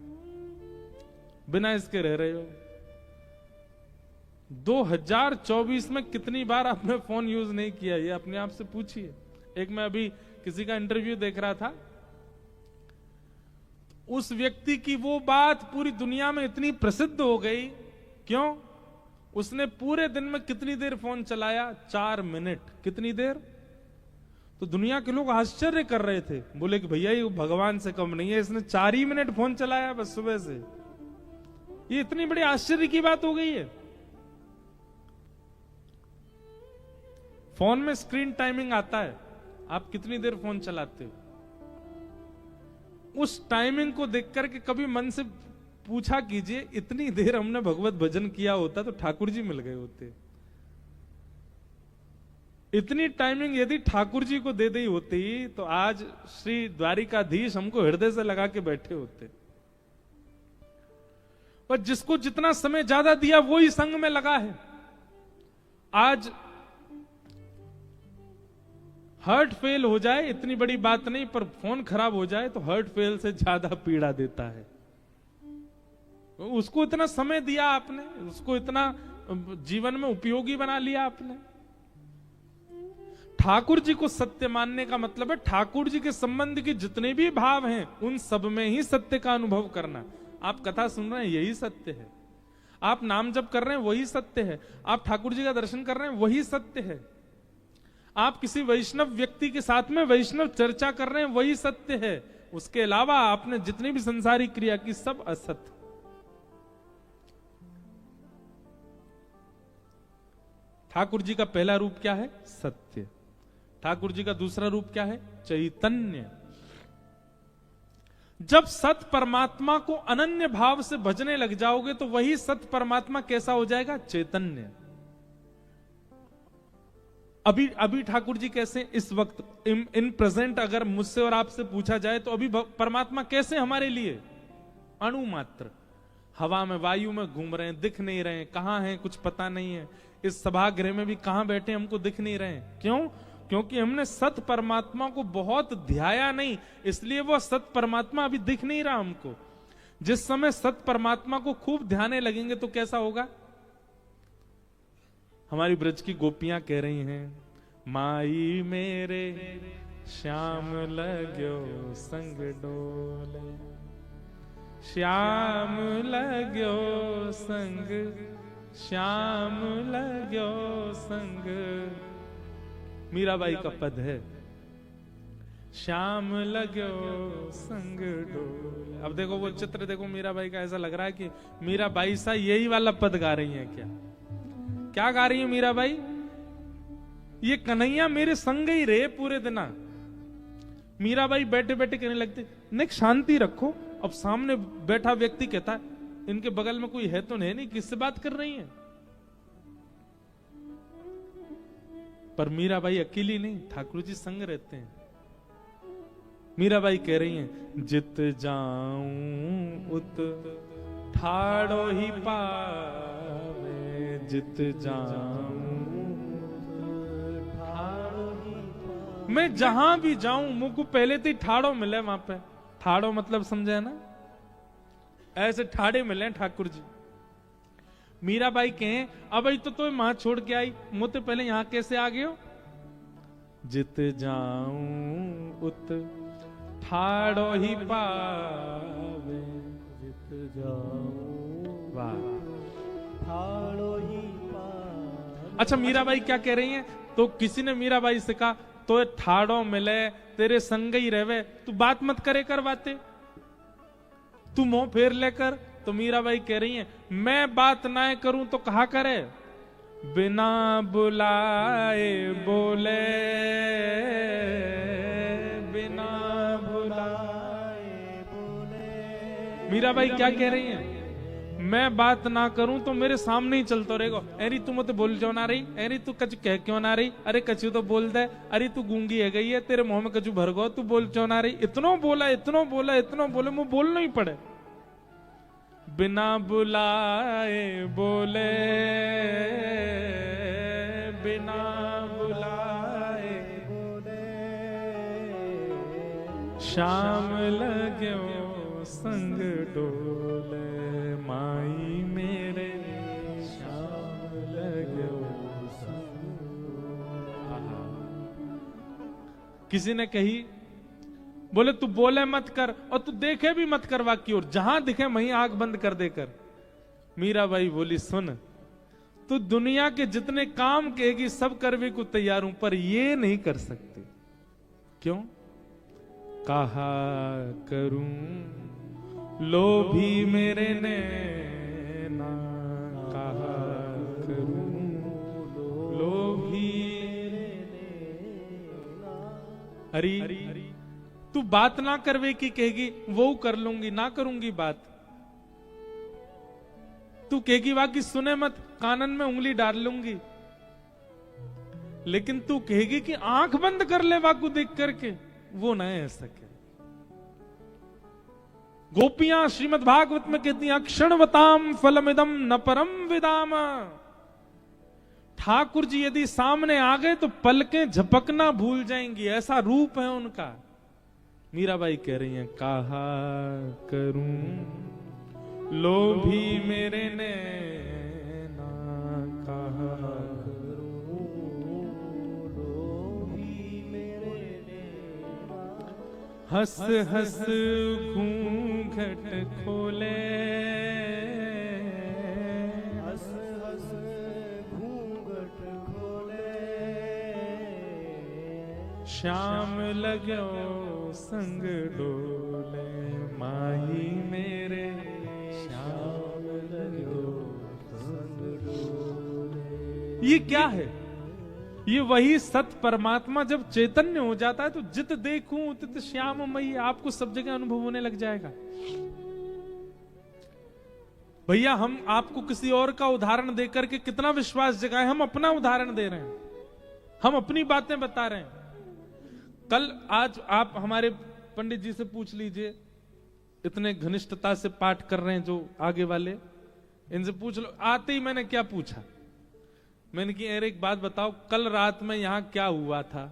बिना इसके रह रहे हो। 2024 में कितनी बार आपने फोन यूज नहीं किया, ये अपने आप से पूछिए। एक मैं अभी किसी का इंटरव्यू देख रहा था, उस व्यक्ति की वो बात पूरी दुनिया में इतनी प्रसिद्ध हो गई, क्यों? उसने पूरे दिन में कितनी देर फोन चलाया? 4 मिनट। कितनी देर? तो दुनिया के लोग आश्चर्य कर रहे थे, बोले कि भैया ये भगवान से कम नहीं है, इसने 4 ही मिनट फोन चलाया बस सुबह से। ये इतनी बड़ी आश्चर्य की बात हो गई है। फोन में स्क्रीन टाइमिंग आता है, आप कितनी देर फोन चलाते हो। उस टाइमिंग को देख करके कभी मन से पूछा कीजिए, इतनी देर हमने भगवत भजन किया होता तो ठाकुर जी मिल गए होते। इतनी टाइमिंग यदि ठाकुर जी को दे दी होती तो आज श्री द्वारिकाधीश हमको हृदय से लगा के बैठे होते। और जिसको जितना समय ज्यादा दिया वही संग में लगा है। आज हार्ट फेल हो जाए इतनी बड़ी बात नहीं, पर फोन खराब हो जाए तो हार्ट फेल से ज्यादा पीड़ा देता है। उसको इतना समय दिया आपने, उसको इतना जीवन में उपयोगी बना लिया आपने। ठाकुर जी को सत्य मानने का मतलब है ठाकुर जी के संबंध के जितने भी भाव हैं उन सब में ही सत्य का अनुभव करना। आप कथा सुन रहे हैं यही सत्य है, आप नाम जप कर रहे हैं वही सत्य है, आप ठाकुर जी का दर्शन कर रहे हैं वही सत्य है, आप किसी वैष्णव व्यक्ति के साथ में वैष्णव चर्चा कर रहे हैं वही सत्य है। उसके अलावा आपने जितनी भी संसारिक क्रिया की सब असत्य। ठाकुर जी का पहला रूप क्या है? सत्य। ठाकुर जी का दूसरा रूप क्या है? चैतन्य। जब सत परमात्मा को अनन्य भाव से भजने लग जाओगे तो वही सत परमात्मा कैसा हो जाएगा? चैतन्य। अभी ठाकुर जी कैसे इस वक्त इन प्रेजेंट अगर मुझसे और आपसे पूछा जाए तो अभी परमात्मा कैसे हमारे लिए? अणु मात्र, हवा में वायु में घूम रहे हैं, दिख नहीं रहे हैं, कहां हैं कुछ पता नहीं है। इस सभागृह में भी कहां बैठे हमको दिख नहीं रहे हैं। क्यों? क्योंकि हमने सत परमात्मा को बहुत ध्याया नहीं, इसलिए वो सत परमात्मा अभी दिख नहीं रहा हमको। जिस समय सत परमात्मा को खूब ध्याने लगेंगे तो कैसा होगा? हमारी ब्रज की गोपियां कह रही हैं, माई मेरे श्याम लगो संग डोले, श्याम लगो संग, श्याम लगो संग। मीराबाई का पद है, श्याम लगो संग डोले। अब देखो वो चित्र देखो मीराबाई का, ऐसा लग रहा है कि मीराबाई सा यही वाला पद गा रही है। क्या गा रही है मीराबाई? ये कन्हैया मेरे संग ही रहे पूरे दिन। मीराबाई बैठे बैठे कहने लगते, निक शांति रखो। अब सामने बैठा व्यक्ति कहता है, इनके बगल में कोई है तो नहीं, किससे बात कर रही है? पर मीराबाई अकेली नहीं, ठाकुर जी संग रहते हैं। मीराबाई कह रही हैं, जित जाऊं उत ठाड़ो ही पावे, जित जाऊं मैं जहां भी जाऊं मुझको पहले तो ठाड़ो मिले। वहां पे ठाड़ो मतलब समझे ना, ऐसे ठाड़े मिले ठाकुर जी। मीराबाई कहें, अब तो मां छोड़ के आई, मुझे पहले यहां कैसे आ गए हो? जित जाऊं उत ठाड़ो ही पावे, जित जाऊं वाह ठाड़ो ही पावे। अच्छा मीराबाई क्या कह रही हैं? तो किसी ने मीराबाई से कहा, तो ठाड़ो मिले तेरे संग ही रहवे, तू बात मत करे कर बातें, तू मुंह फेर लेकर। तो मीराबाई कह रही है, मैं बात ना करूं तो कहा करे? बिना बुलाए बोले, बिना बुलाए बोले। मीराबाई क्या कह रही है? मैं बात ना करूं तो मेरे सामने ही चलता रहेगा। अरे तू मत बोल क्यों ना रही? अरे तू कच कह क्यों ना रही? अरे कचू तो बोल दे। अरे तू गूंगी है गई है, तेरे मुंह में कचू भर गो, तू बोल क्यों ना रही? इतना बोला, इतना बोला, इतना बोले, मुंह बोलना ही पड़े। बिना बुलाए बोले, बिना बुलाए बोले, शाम लगो संग डोले, माई मेरे श्याम लगो संग। किसी ने कही, बोले तू बोले मत कर और तू देखे भी मत कर वाकी, और जहां दिखे वहीं आंख बंद कर देकर। मीराबाई बोली, सुन तू दुनिया के जितने काम कहेगी सब करने को तैयार हूं, पर ये नहीं कर सकती। क्यों? कहा करूं लोभी मेरे नैना, कहा करूं लोभी मेरे नैना। तू बात ना करवे की कहेगी, वो कर लूंगी, ना करूंगी बात। तू कहेगी बाकी सुने मत, कानन में उंगली डाल लूंगी। लेकिन तू कहेगी कि आंख बंद कर ले वाकु देख करके, वो न है सके। गोपियां श्रीमद् भागवत में कहती हैं अक्षणवताम फलमिदम न परम विदाम। ठाकुर जी यदि सामने आ गए तो पलकें झपकना भूल जाएंगी, ऐसा रूप है उनका। मीराबाई कह रही हैं कहा करूं लोभी मेरे नैना, कहा लोभी मेरे नैना, हंस हंस घूंघट खोले, हंस हंस घूंघट खोले, श्याम लगो संग डोले, माही मेरे श्याम लगो संग डोले। ये क्या है? ये वही सत परमात्मा जब चैतन्य हो जाता है तो जित देखूं तित श्याम मई, आपको सब जगह अनुभव होने लग जाएगा। भैया हम आपको किसी और का उदाहरण देकर के कितना विश्वास जगाए, हम अपना उदाहरण दे रहे हैं, हम अपनी बातें बता रहे हैं। कल आज आप हमारे पंडित जी से पूछ लीजिए, इतने घनिष्ठता से पाठ कर रहे हैं जो आगे वाले, इनसे पूछ लो। आते ही मैंने क्या पूछा, मैंने कि अरे एक बात बताओ, कल रात में यहां क्या हुआ था?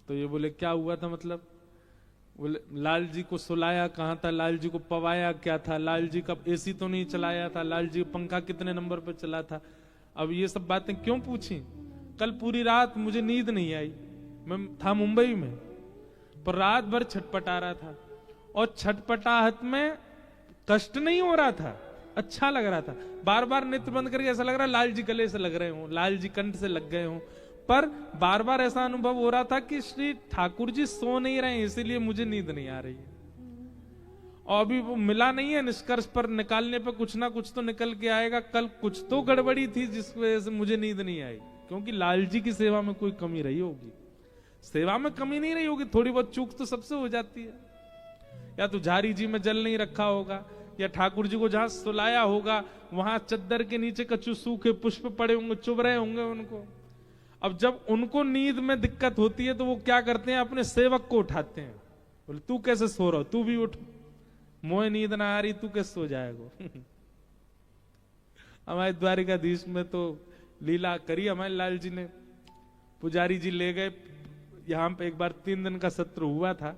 तो ये बोले क्या हुआ था मतलब? बोले लाल जी को सुलाया कहां था, लाल जी को पवाया क्या था, लाल जी का एसी तो नहीं चलाया था, लाल जी पंखा कितने नंबर पर चला था। अब ये सब बातें क्यों पूछी? कल पूरी रात मुझे नींद नहीं आई, मैं था मुंबई में, पर रात भर छटपटा रहा था, और छटपटाहट में कष्ट नहीं हो रहा था, अच्छा लग रहा था। बार बार नेत्र बंद करके ऐसा लग रहा लाल जी गले से लग रहे हो, लाल जी कंठ से लग गए हो, पर बार बार ऐसा अनुभव हो रहा था कि श्री ठाकुर जी सो नहीं रहे, इसीलिए मुझे नींद नहीं आ रही है। और अभी वो मिला नहीं है निष्कर्ष, पर निकालने पर कुछ ना कुछ तो निकल के आएगा। कल कुछ तो गड़बड़ी थी जिस वजह से मुझे नींद नहीं आई, क्योंकि लाल जी की सेवा में कोई कमी रही होगी। सेवा में कमी नहीं रही होगी, थोड़ी बहुत चूक तो सबसे हो जाती है। या तो झारी जी में जल नहीं रखा होगा, या ठाकुर जी को जहां सुलाया होगा वहां चद्दर के नीचे कच्चू सूखे पुष्प पड़े होंगे, चुभ रहे होंगे उनको। अब जब उनको नींद में दिक्कत होती है तो वो क्या करते हैं, अपने सेवक को उठाते हैं, बोले तू कैसे सो रहा हो, तू भी उठ, मोए नींद ना आ रही, तू कैसे सो जाएगा। हमारे द्वारिकाधीश में तो लीला करी हमारे लाल जी ने। पुजारी जी ले गए, यहां पे एक बार 3 दिन का सत्र हुआ था,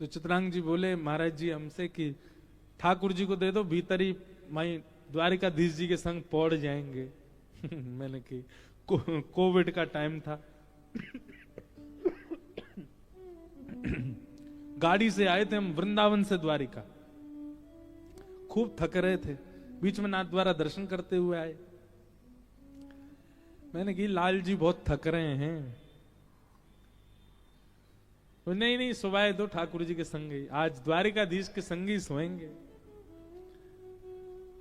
तो चित्रांग जी बोले महाराज जी हमसे कि ठाकुर जी को दे दो, भीतर ही माई द्वारिकाधीश जी के संग पौड़ जाएंगे। मैंने कि कोविड का टाइम था। गाड़ी से आए थे हम वृंदावन से द्वारिका, खूब थक रहे थे, बीच में नाथ द्वारा दर्शन करते हुए आए। मैंने कि लाल जी बहुत थक रहे हैं। नहीं नहीं सुवाए दो ठाकुर जी के संग ही, आज द्वारिकाधीश के संग ही सोएंगे।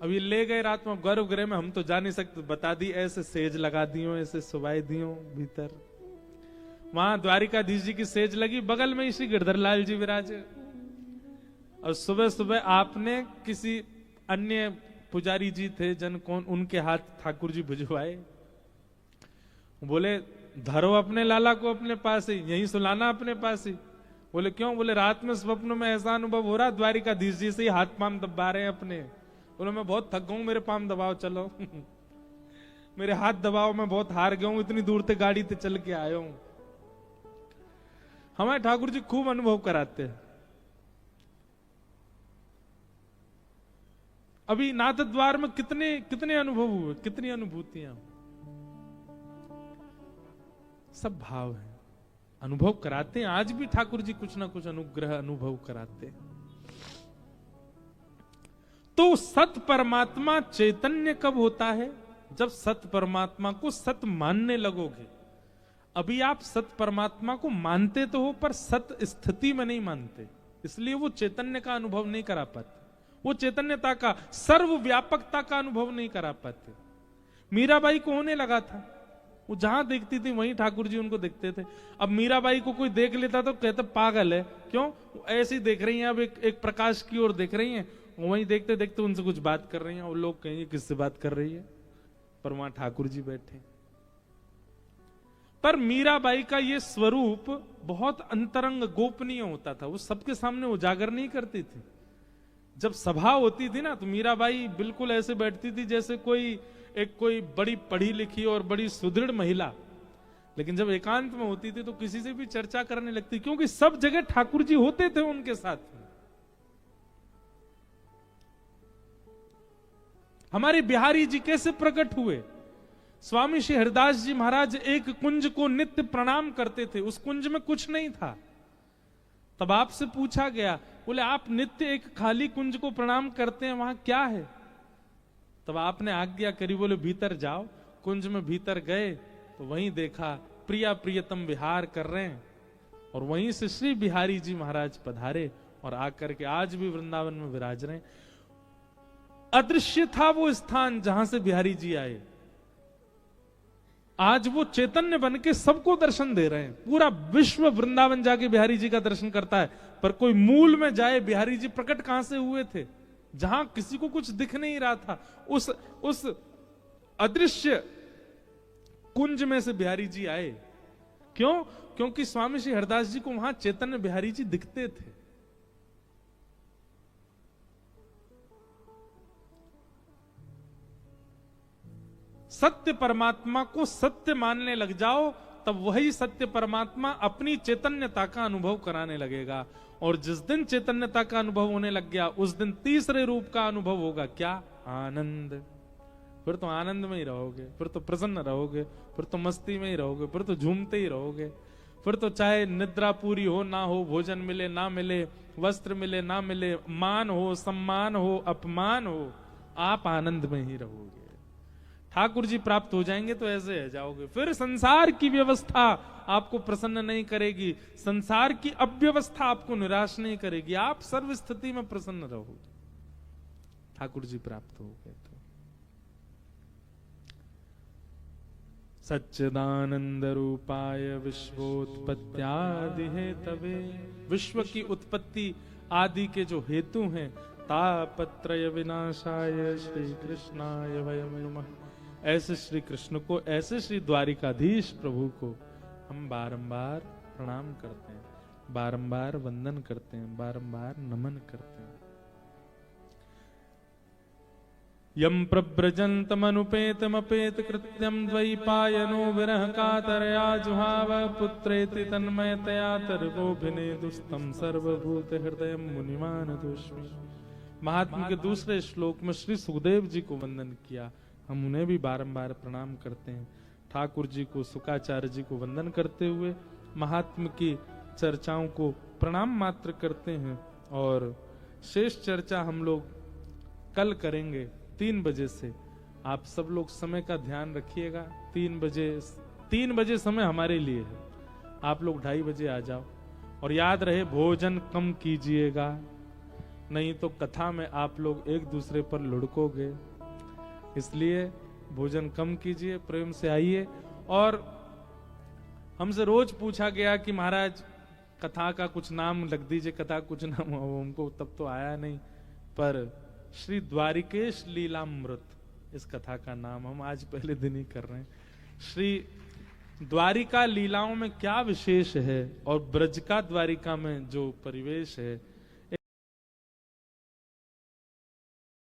अभी ले गए रात में गर्भगृह में, हम तो जा नहीं सकते, बता दी ऐसे सेज लगा दियो, ऐसे सुवाए दियो भीतर। वहां द्वारिकाधीश जी की सेज लगी, बगल में श्री गिरधर लाल जी विराजे। और सुबह सुबह आपने किसी अन्य पुजारी जी थे जन कौन, उनके हाथ ठाकुर जी भिजवाए, बोले धरो अपने लाला को अपने पास ही, यहीं सुलाना अपने पास ही। बोले क्यों? बोले रात में स्वप्न में ऐसा अनुभव हो रहा द्वारिकाधीश जी से ही हाथ पांव दबा रहे हैं अपने। बोले मैं बहुत थक गया हूं, मेरे पांव दबाओ चलो। मेरे हाथ दबाओ, मैं बहुत हार गया हूं, इतनी दूर से गाड़ी से चल के आया हूं। हमारे ठाकुर जी खूब अनुभव कराते हैं। अभी नाथ द्वार में कितने कितने अनुभव हुए, कितनी अनुभूतियां, सब भाव है, अनुभव कराते हैं। आज भी ठाकुर जी कुछ ना कुछ अनुग्रह अनुभव कराते हैं। तो सत परमात्मा चैतन्य कब होता है? जब सत परमात्मा को सत मानने लगोगे। अभी आप सत परमात्मा को मानते तो हो, पर सत स्थिति में नहीं मानते, इसलिए वो चैतन्य का अनुभव नहीं करा पाते, वो चैतन्यता का, सर्वव्यापकता का अनुभव नहीं करा पाते। मीराबाई को होने लगा था, वो जहां देखती थी वहीं ठाकुर जी उनको देखते थे। अब मीराबाई को कोई देख लेता तो कहता पागल है, क्यों ऐसे ही देख रही हैं, अब एक प्रकाश की ओर देख रही हैं, वहीं देखते देखते उनसे कुछ बात कर रही हैं, और लोग कहेंगे किससे बात कर रही है, पर वहां ठाकुर जी बैठे। पर मीराबाई का ये स्वरूप बहुत अंतरंग गोपनीय होता था, वो सबके सामने उजागर नहीं करती थी। जब सभा होती थी ना, तो मीराबाई बिल्कुल ऐसे बैठती थी जैसे कोई बड़ी पढ़ी लिखी और बड़ी सुदृढ़ महिला। लेकिन जब एकांत में होती थी तो किसी से भी चर्चा करने लगती, क्योंकि सब जगह ठाकुर जी होते थे उनके साथ। हमारे बिहारी जी कैसे प्रकट हुए? स्वामी श्री हरिदास जी महाराज एक कुंज को नित्य प्रणाम करते थे, उस कुंज में कुछ नहीं था। तब आपसे पूछा गया, बोले आप नित्य एक खाली कुंज को प्रणाम करते हैं, वहां क्या है? तब आपने आज्ञा करी, बोले भीतर जाओ। कुंज में भीतर गए तो वहीं देखा प्रिया प्रियतम विहार कर रहे हैं, और वहीं से श्री बिहारी जी महाराज पधारे और आकर के आज भी वृंदावन में विराज रहे हैं। अदृश्य था वो स्थान जहां से बिहारी जी आए, आज वो चैतन्य बन के सबको दर्शन दे रहे हैं। पूरा विश्व वृंदावन जाके बिहारी जी का दर्शन करता है, पर कोई मूल में जाए बिहारी जी प्रकट कहां से हुए थे, जहां किसी को कुछ दिख नहीं रहा था, उस अदृश्य कुंज में से बिहारी जी आए। क्यों? क्योंकि स्वामी श्री हरिदास जी को वहां चैतन्य बिहारी जी दिखते थे। सत्य परमात्मा को सत्य मानने लग जाओ, तब वही सत्य परमात्मा अपनी चैतन्यता का अनुभव कराने लगेगा। और जिस दिन चैतन्यता का अनुभव होने लग गया, उस दिन तीसरे रूप का अनुभव होगा। क्या? आनंद। फिर तो आनंद में ही रहोगे, फिर तो प्रसन्न रहोगे, फिर तो मस्ती में ही रहोगे, फिर तो झूमते ही रहोगे। फिर तो चाहे निद्रा पूरी हो ना हो, भोजन मिले ना मिले, वस्त्र मिले ना मिले, मान हो सम्मान हो अपमान हो, आप आनंद में ही रहोगे। ठाकुर जी प्राप्त हो जाएंगे तो ऐसे है जाओगे। फिर संसार की व्यवस्था आपको प्रसन्न नहीं करेगी, संसार की अव्यवस्था आपको निराश नहीं करेगी, आप सर्व स्थिति में प्रसन्न रहोगे। ठाकुर जी प्राप्त हो गए तो सच्चिदानंद रूपाय विश्वोत्पत्त्यादि हेतवे, विश्व की उत्पत्ति आदि के जो हेतु हैं, तापत्रय विनाशाय श्री कृष्णाय वयं नमः। ऐसे श्री कृष्ण को, ऐसे श्री द्वारिकाधीश प्रभु को हम बारंबार प्रणाम करते हैं, बारंबार वंदन करते हैं, बारंबार नमन करते हैं। यम प्रव्रजन्तमनुपेतमपेत कृत्यं द्वैपायनो विरह कातरया जुहाव पुत्रेति तन्मयतया तर्वोभिनेदुस्तं सर्वभूत हृदय मुनिमानतोऽस्मि। महात्मा के दूसरे श्लोक में श्री सुखदेव जी को वंदन किया, हम उन्हें भी बारंबार प्रणाम करते हैं। ठाकुर जी को, शुकाचार्य जी को वंदन करते हुए महात्मा की चर्चाओं को प्रणाम मात्र करते हैं। और शेष चर्चा हम लोग कल करेंगे 3 बजे से। आप सब लोग समय का ध्यान रखिएगा। 3 बजे समय हमारे लिए है, आप लोग 2:30 बजे आ जाओ। और याद रहे, भोजन कम कीजिएगा, नहीं तो कथा में आप लोग एक दूसरे पर लुढ़कोगे। इसलिए भोजन कम कीजिए, प्रेम से आइए। और हमसे रोज पूछा गया कि महाराज कथा का कुछ नाम लग दीजिए, कथा कुछ नाम हो, हमको तब तो आया नहीं। पर श्री द्वारिकेश लीलामृत इस कथा का नाम हम आज पहले दिन ही कर रहे हैं। श्री द्वारिका लीलाओं में क्या विशेष है और ब्रज का द्वारिका में जो परिवेश है,